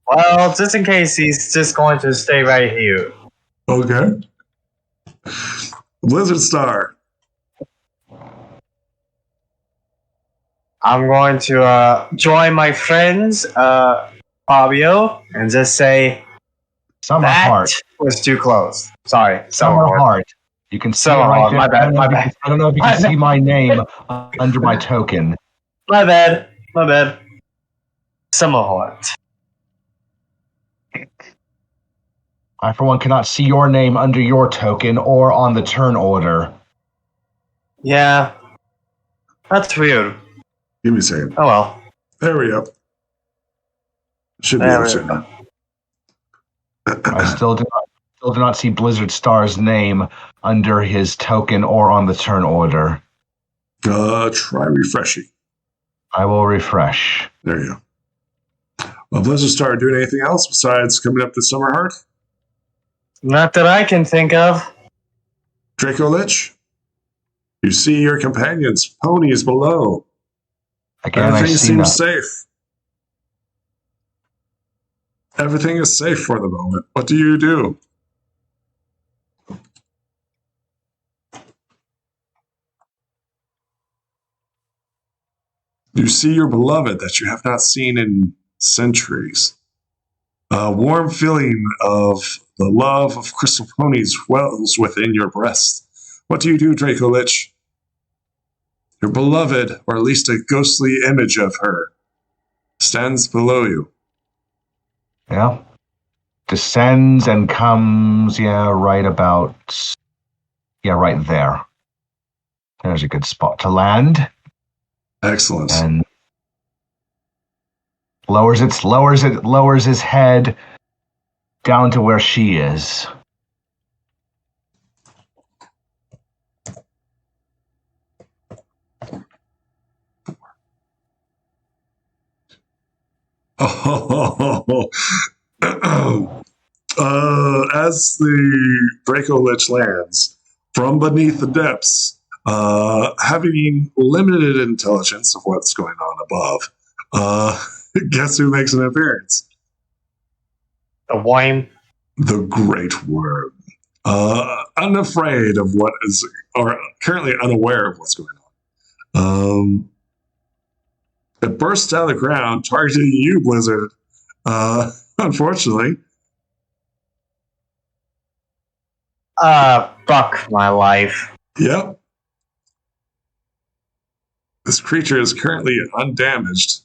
Well, just in case, he's just going to stay right here. Okay. Blizzard Star. I'm going to join my friends, Fabio, and just say Summer that Heart. was too close. Sorry, Summer Heart. You can see it right there. My bad. I don't know if you can see my name under my token. My bad. Summer Heart. I, for one, cannot see your name under your token or on the turn order. Yeah. That's weird. Give me a second. Oh well. There we go. Should be There able we to. I still do not see Blizzard Star's name under his token or on the turn order. Try refreshing. I will refresh. There you go. Well, Blizzard Star doing anything else besides coming up to Summer Heart? Not that I can think of. Draco Lich? You see your companions, ponies below. Again, Everything I see seems nothing. safe. Everything is safe for the moment. What do you do? You see your beloved that you have not seen in centuries. A warm feeling of the love of crystal ponies wells within your breast. What do you do, Draco Lich? Your beloved, or at least a ghostly image of her, stands below you. Yeah. Descends and comes, right there. There's a good spot to land. Excellent. And lowers his head down to where she is. As the Draco Lich lands from beneath the depths, having limited intelligence of what's going on above, guess who makes an appearance? The wine. The Great Worm. Unafraid of what is, or currently unaware of what's going on. It bursts out of the ground, targeting you, Blizzard. Unfortunately. Fuck my life. Yep. This creature is currently undamaged.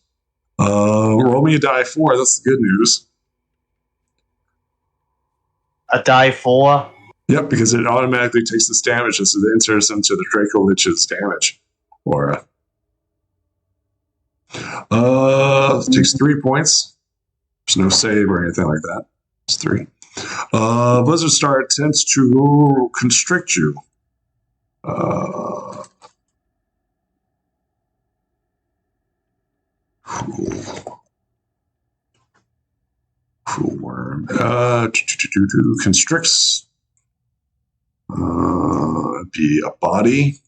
Roll me a die 4. That's the good news. A die 4? Yep, because it automatically takes this damage as it enters into the Draco Lich's damage aura. It takes 3 points. There's no save or anything like that. It's 3. Blizzard Star attempts to constrict you. Cruel worm. Constricts. Be a body.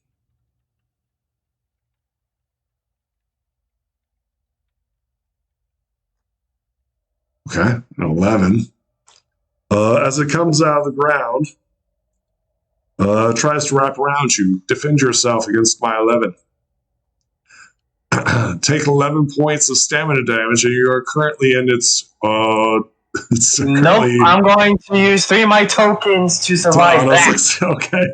Okay, an 11. As it comes out of the ground, tries to wrap around you. Defend yourself against my 11. Take 11 points of stamina damage, and you are currently in its. Nope, I'm going to use 3 of my tokens to survive that. Okay.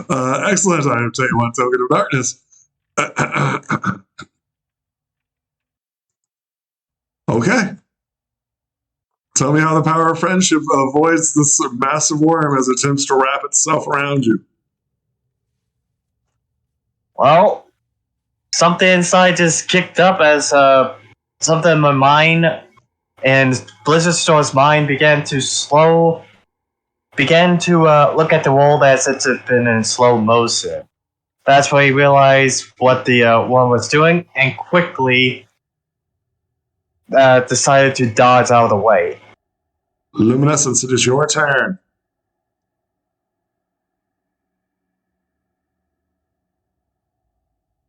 Excellent. I obtain 1 token of darkness. Okay. Tell me how the power of friendship avoids this massive worm as it attempts to wrap itself around you. Well, something inside just kicked up as something in my mind and Blizzard Store's mind began to look at the world as it's been in slow motion. That's when he realized what the worm was doing and quickly decided to dodge out of the way. Luminescence, it is your turn.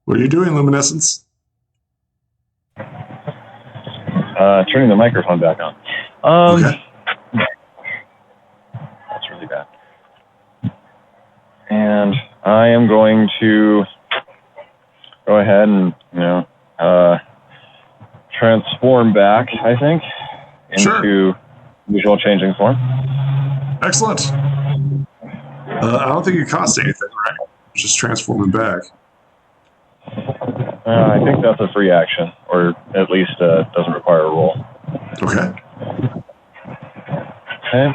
What are you doing, Luminescence? Turning the microphone back on. Okay. That's really bad. And I am going to go ahead and, transform back, I think, into usual changing form. Excellent. I don't think it costs anything, right? Just transforming back. I think that's a free action, or at least doesn't require a roll. Okay. Okay.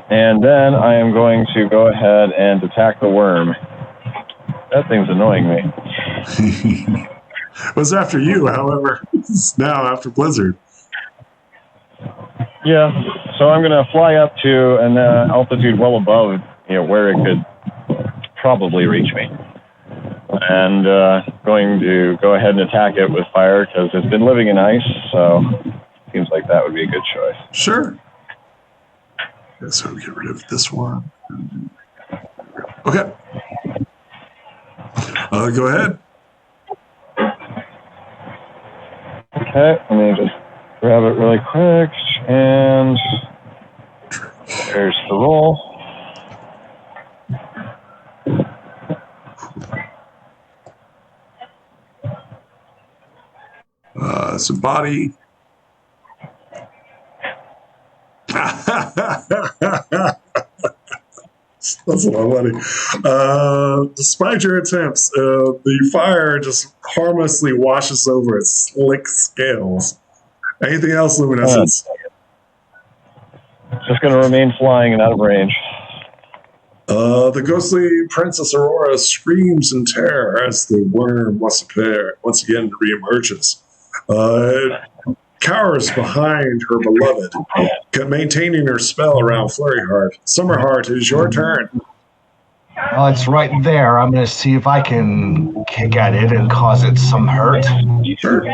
And then I am going to go ahead and attack the worm. That thing's annoying me. It was after you, however, it's now after Blizzard. Yeah, so I'm going to fly up to an altitude well above, where it could probably reach me. And going to go ahead and attack it with fire because it's been living in ice, so seems like that would be a good choice. Sure. Okay, so we get rid of this one. Okay. Go ahead. Okay, let me just grab it really quick, and there's the roll. It's a body. That's a lot of money. Despite your attempts, the fire just harmlessly washes over its slick scales. Anything else, Luminescence? Just going to remain flying and out of range. The ghostly Princess Aurora screams in terror as the worm once again reemerges. It cowers behind her beloved, maintaining her spell around Flurryheart. Summerheart, it is your turn. Well, it's right there. I'm going to see if I can kick at it and cause it some hurt. Sure.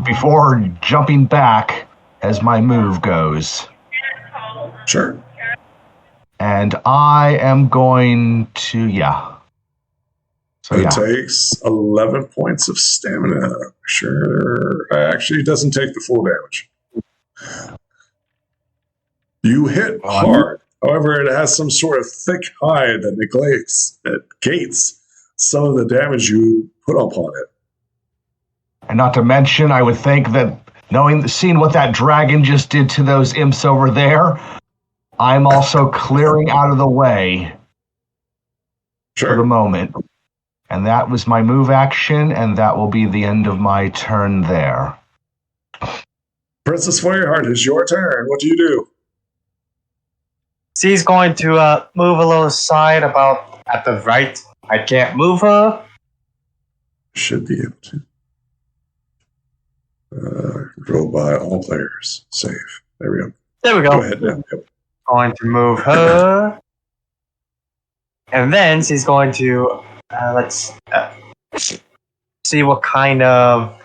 Before jumping back as my move goes. Sure. And I am going to, So, it takes 11 points of stamina. Sure. Actually, it doesn't take the full damage. You hit hard. However, it has some sort of thick hide that negates some of the damage you put upon it. And not to mention, I would think that seeing what that dragon just did to those imps over there, I'm also clearing out of the way for the moment. And that was my move action, and that will be the end of my turn there. Princess Fireheart, it's your turn. What do you do? She's going to move a little side about at the right. I can't move her. Should be able to. Controlled by all players. Save. There we go. There we go. Go ahead now. Yep. Going to move her. And then she's going to... let's see what kind of...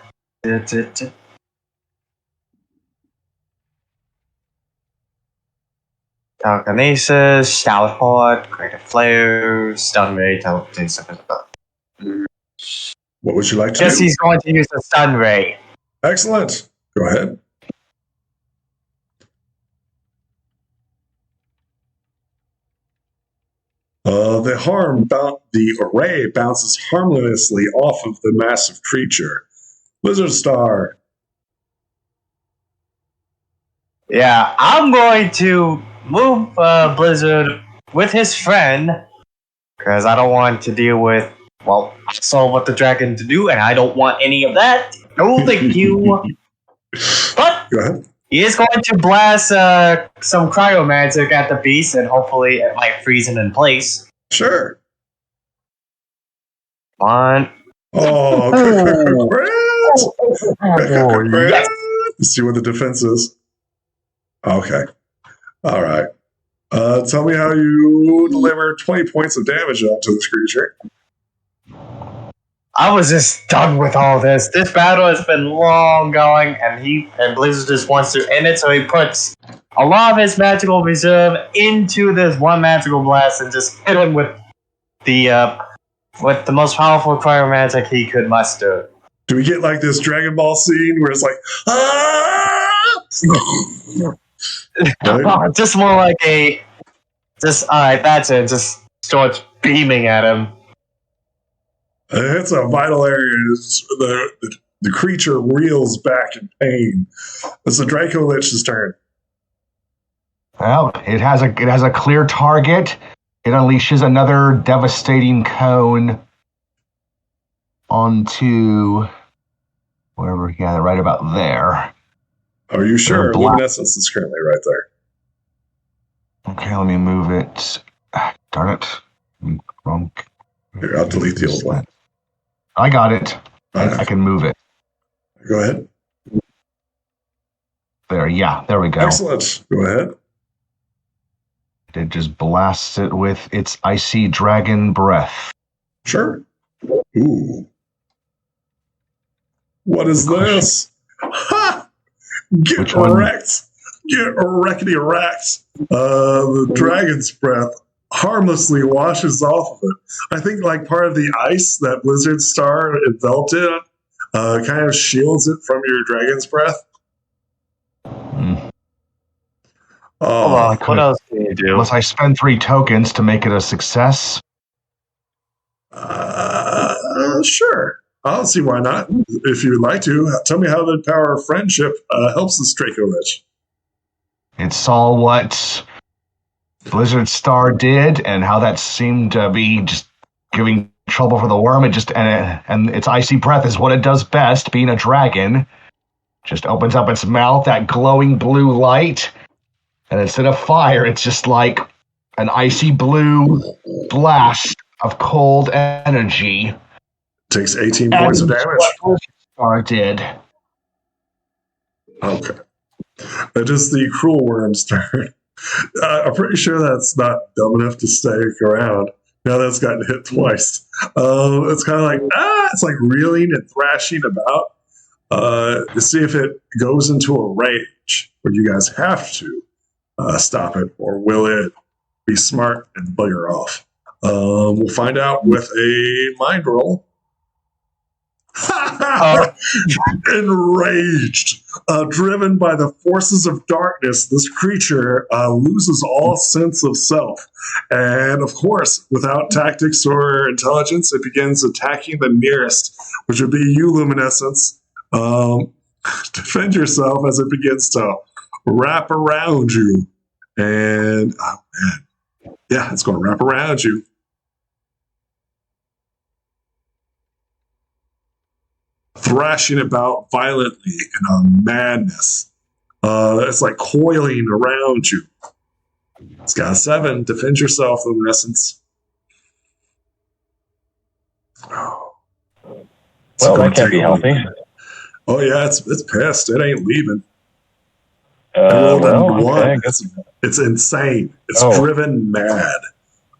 Telekinesis, Shower Pod, Creative Flare, Stun Ray, Teleportation, stuff like that. What would you like to Guess do? he's going to use the Stun Ray. Excellent. Go ahead. The array bounces harmlessly off of the massive creature. Blizzard Star. Yeah, I'm going to move Blizzard with his friend, because I don't want to deal with, well, I saw what the dragon to do, and I don't want any of that. No, thank you. But Go ahead. he is going to blast some cryomantic at the beast, and hopefully it might freeze him in place. Sure. On. Oh, congrats. Yes. Let's see what the defense is. Okay. All right. Tell me how you deliver 20 points of damage onto this creature. I was just done with all this. This battle has been long going, and Blizzard just wants to end it, so he puts a lot of his magical reserve into this one magical blast and just hit him with the most powerful cryomantic he could muster. Do we get like this Dragon Ball scene where it's like, right? Just more like alright, that's it. Just starts beaming at him. It's a vital area. The creature reels back in pain. It's the Draco Lich's turn. Well, it has a clear target. It unleashes another devastating cone onto wherever. Yeah, right about there. Are you sure? Luminescence is currently right there. Okay, let me move it. Darn it. Wrong. Here, I'll delete the old one. I got it. Okay. I can move it. Go ahead. There, yeah, there we go. Excellent. Go ahead. It just blasts it with its icy dragon breath. Sure. Ooh. What is this? Ha! Get wrecked. Get wreckety wrecked. The dragon's breath harmlessly washes off of it. I think like part of the ice that Blizzard Star enveloped it kind of shields it from your dragon's breath. Hold on, what else can you do? Unless I spend 3 tokens to make it a success. Sure. I don't see why not. If you would like to, tell me how the power of friendship helps this Draco Lich. It saw what Blizzard Star did and how that seemed to be just giving trouble for the worm. And its icy breath is what it does best, being a dragon. Just opens up its mouth, that glowing blue light, and instead of fire, it's just like an icy blue blast of cold energy. Takes 18 points of damage. What Star did. Okay. That is the cruel worm's turn. I'm pretty sure that's not dumb enough to stay around. Now that's gotten hit twice. It's kind of like, it's like reeling and thrashing about to see if it goes into a rage where you guys have to stop it, or will it be smart and bugger off? We'll find out with a mind roll. Enraged, driven by the forces of darkness, this creature loses all sense of self. And of course, without tactics or intelligence, it begins attacking the nearest, which would be you, Luminescence. Defend yourself as it begins to wrap around you. And, oh man, yeah, it's going to wrap around you. Thrashing about violently in a madness. It's like coiling around you. It's got a 7. Defend yourself, Luminescence. Well, that can't be healthy. Oh yeah, it's pissed. It ain't leaving. Okay, it's insane. It's driven mad.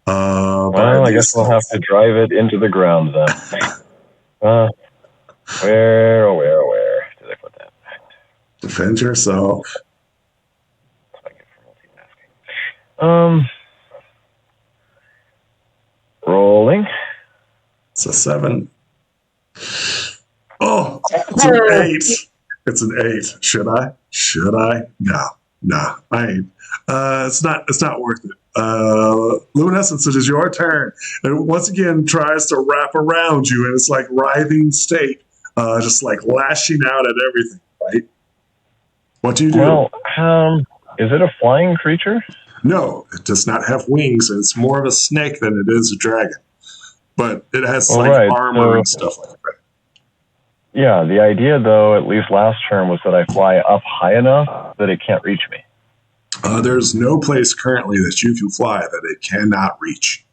I guess we'll have to drive it into the ground then. Where did I put that? Defend yourself. Rolling. It's a 7. Oh, it's an 8. It's an 8. Should I? No, I ain't. It's not worth it. Luminescence, it is your turn. And once again tries to wrap around you, and it's like writhing state, just like lashing out at everything, right? What do you do? Well, is it a flying creature? No, it does not have wings, and it's more of a snake than it is a dragon. But it has armor and stuff like that. Yeah, the idea, though, at least last term, was that I fly up high enough that it can't reach me. There's no place currently that you can fly that it cannot reach.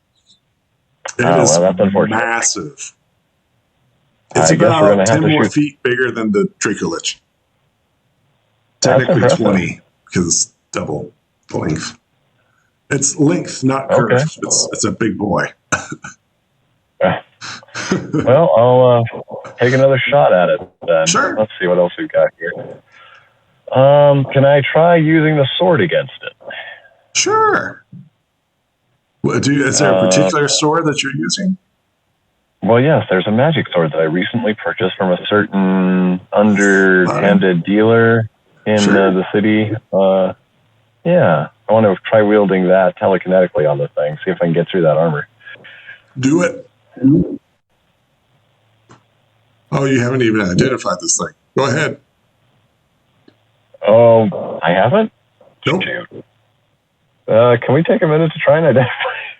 It is that's unfortunate. Massive. It's about 10 more feet bigger than the Dracolich. Technically 20, because it's double the length. It's length, not girth. Okay. It's a big boy. Well, I'll take another shot at it then. Sure. Let's see what else we've got here. Can I try using the sword against it? Sure. Well, is there a particular sword that you're using? Well, yes, there's a magic sword that I recently purchased from a certain underhanded dealer in the city. Yeah, I want to try wielding that telekinetically on the thing, see if I can get through that armor. Do it. Oh, you haven't even identified this thing. Go ahead. Oh, I haven't? Nope. Can we take a minute to try and identify?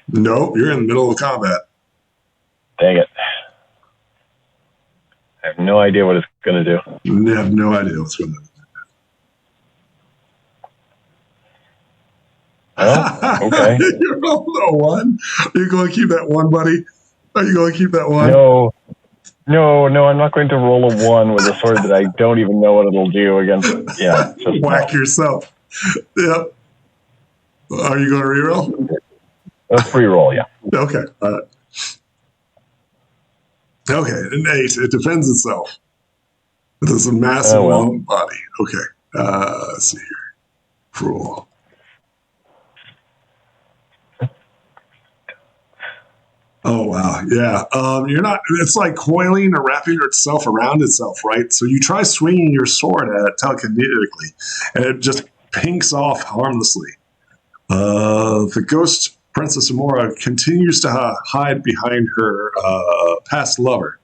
No, you're in the middle of combat. Dang it. I have no idea what it's going to do. You have no idea what's going to do. Oh, okay. You're rolling a 1. Are you going to keep that 1, buddy? Are you going to keep that 1? No, I'm not going to roll a 1 with a sword that I don't even know what it'll do against. Yeah. Whack yourself. Yep. Are you going to reroll? A free roll, yeah. Okay. All right. Okay, an 8. It defends itself. It has a massive long body. Okay. Let's see here. Cruel. Oh, wow. Yeah. You're not, it's like coiling or wrapping itself around itself, right? So you try swinging your sword at it telekinetically, and it just pinks off harmlessly. The ghost Princess Amora continues to hide behind her past lover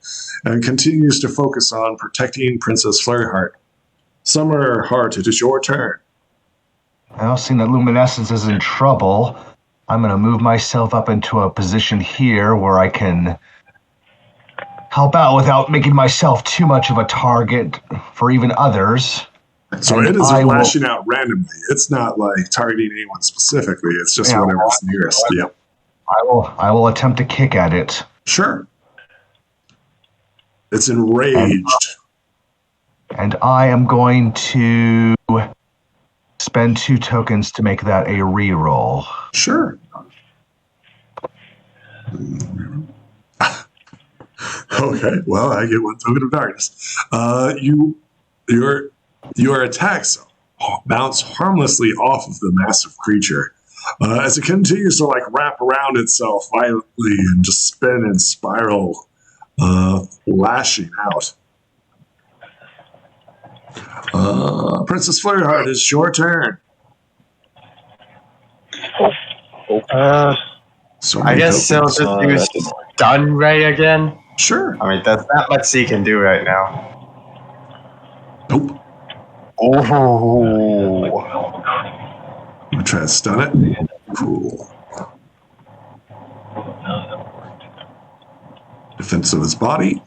and continues to focus on protecting Princess Flurryheart. Summer Heart, it is your turn. Well, seeing that Luminescence is in trouble, I'm going to move myself up into a position here where I can help out without making myself too much of a target for even others. So it is flashing out randomly. It's not like targeting anyone specifically. It's just whatever's nearest. Yep. I will attempt to kick at it. Sure. It's enraged. And I am going to spend 2 tokens to make that a reroll. Sure. Okay. Well, I get 1 token of darkness. Your attacks bounce harmlashly off of the massive creature as it continues to wrap around itself violently and just spin and spiral, lashing out. Princess Flurryheart, it's your turn. I guess he'll just use Stun Ray again. Sure. I mean, that's not much he can do right now. Nope. Oh. I'm going to try to stun it. Cool. Defense of his body.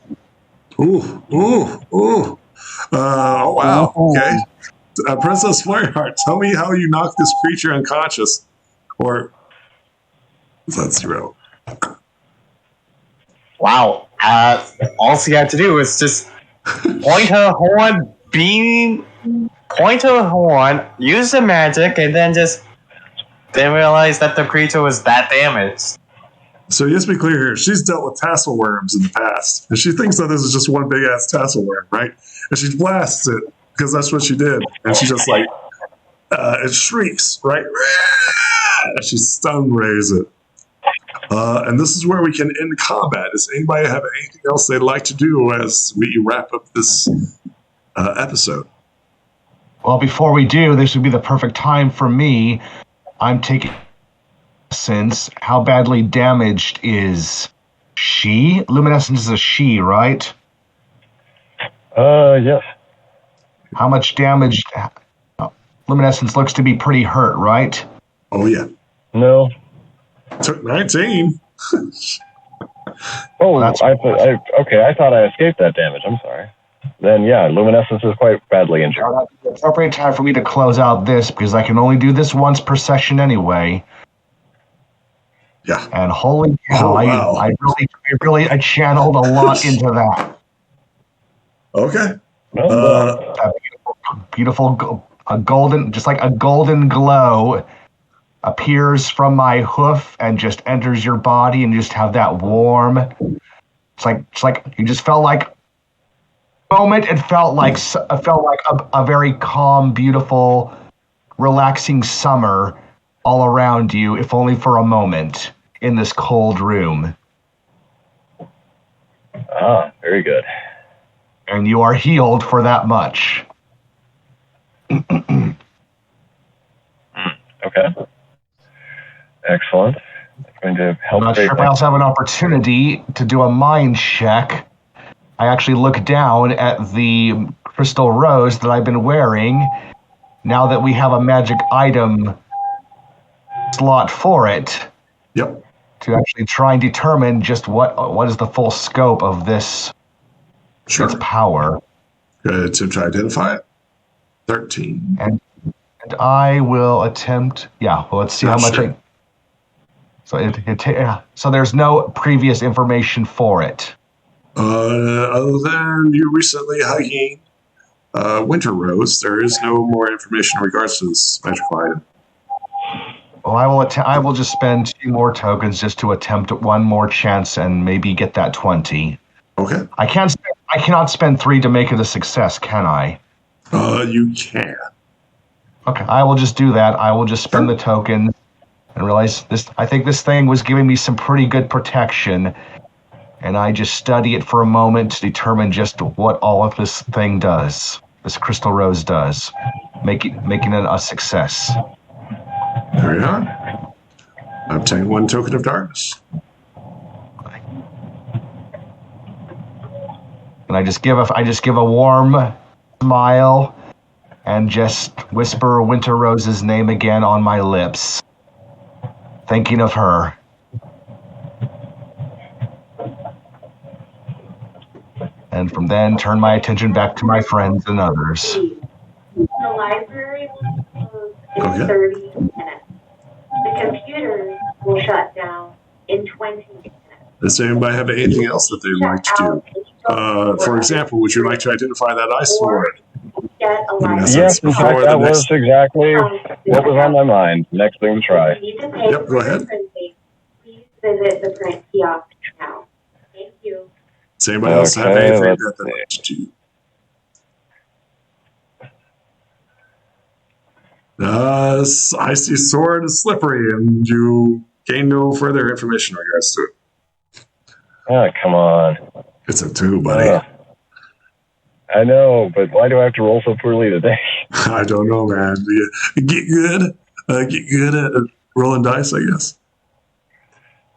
Ooh. Wow. Okay. Princess Flurryheart, tell me how you knocked this creature unconscious. Or let's zero. Wow. All she had to do was just point her horn, use the magic, and then just didn't realize that the creature was that damaged. So just to be clear here, she's dealt with tassel worms in the past, and she thinks that this is just one big ass tassel worm, right? And she blasts it because that's what she did, and she just it shrieks, right? And she stun rays it. And this is where we can end combat. Does anybody have anything else they'd like to do as we wrap up this episode? Well, before we do, this would be the perfect time for me. I'm taking since how badly damaged is she? Luminescence is a she, right? Yes. How much damage? Luminescence looks to be pretty hurt, right? Oh, yeah. No. Took 19. Oh, That's- I thought I escaped that damage. I'm sorry. Then, yeah, Luminescence is quite badly injured. Now, that's the appropriate time for me to close out this because I can only do this once per session anyway. Yeah. And holy cow, Oh, wow. I channeled a lot into that. Okay. Well, A golden, just like a golden glow appears from my hoof and just enters your body, and you just have that warm. It's like you just felt like moment. It felt like a very calm, beautiful, relaxing summer all around you, if only for a moment in this cold room. very good. And you are healed for that much. Okay. Excellent. I'm going to help. I'm not sure if I also have an opportunity to do a mind check. I actually look down at the crystal rose that I've been wearing. Now that we have a magic item slot for it, Yep. to actually try and determine just what is the full scope of this Sure. its power. Good. To try to identify it. 13. And I will attempt. Yeah. Well, let's see how much Sure. So there's no previous information for it. Other than you recently hugging Winter Rose, there is no more information in regards to this magical item. Well, I will just spend 2 more tokens just to attempt one more chance and maybe get that 20. Okay. I cannot spend 3 to make it a success, can I? You can. Okay, I will just do that. I will just spend the token and realize this. I think this thing was giving me some pretty good protection, and I just study it for a moment to determine just what all of this thing does. This crystal rose does, making it a success. There you are. Obtain 1 token of darkness. And I just give a warm smile and just whisper Winter Rose's name again on my lips, thinking of her. And from then, turn my attention back to my friends and others. The library will close in Okay. 30 minutes. The computers will shut down in 20 minutes. Does anybody have anything else that they'd like to do? For example, would you like to identify that ice lord? Get a library. Yes, in Before fact, the that next- was exactly what was on my mind. Next thing to try. If you need to pay Yep, go for ahead. printing, please visit the print kiosk now. Thank you. Does anybody else have Okay, anything let's that they'd like to do? Icy sword is slippery, and you gain no further information in regards to it. Oh, come on. It's a 2, buddy. I know, but why do I have to roll so poorly today? I don't know, man. Get good at rolling dice, I guess.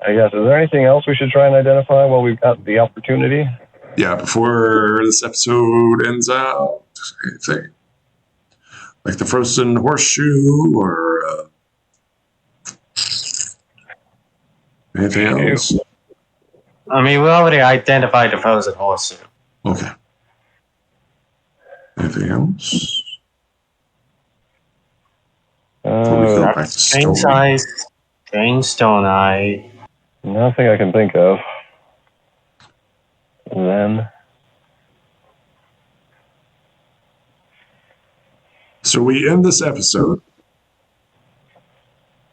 I guess. Is there anything else we should try and identify while we've got the opportunity? Yeah, before this episode ends out, anything like the frozen horseshoe or anything else? I mean, we already identified the frozen horseshoe. Okay. Anything else? Before we go back to Strange story. eyes, strange stone eye. Nothing I can think of. Then. So we end this episode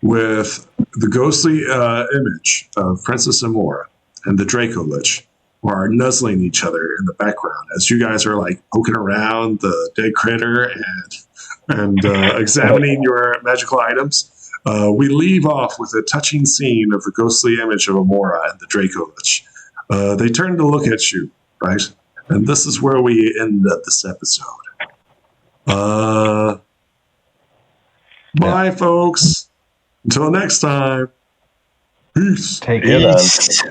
with the ghostly image of Princess Amora and the Draco Lich, who are nuzzling each other in the background as you guys are like poking around the dead critter and examining your magical items. We leave off with a touching scene of the ghostly image of Amora and the Draco Lich. They turn to look at you, right? And this is where we end this episode. Bye, folks. Until next time. Peace. Take Yeah, it. then. Peace.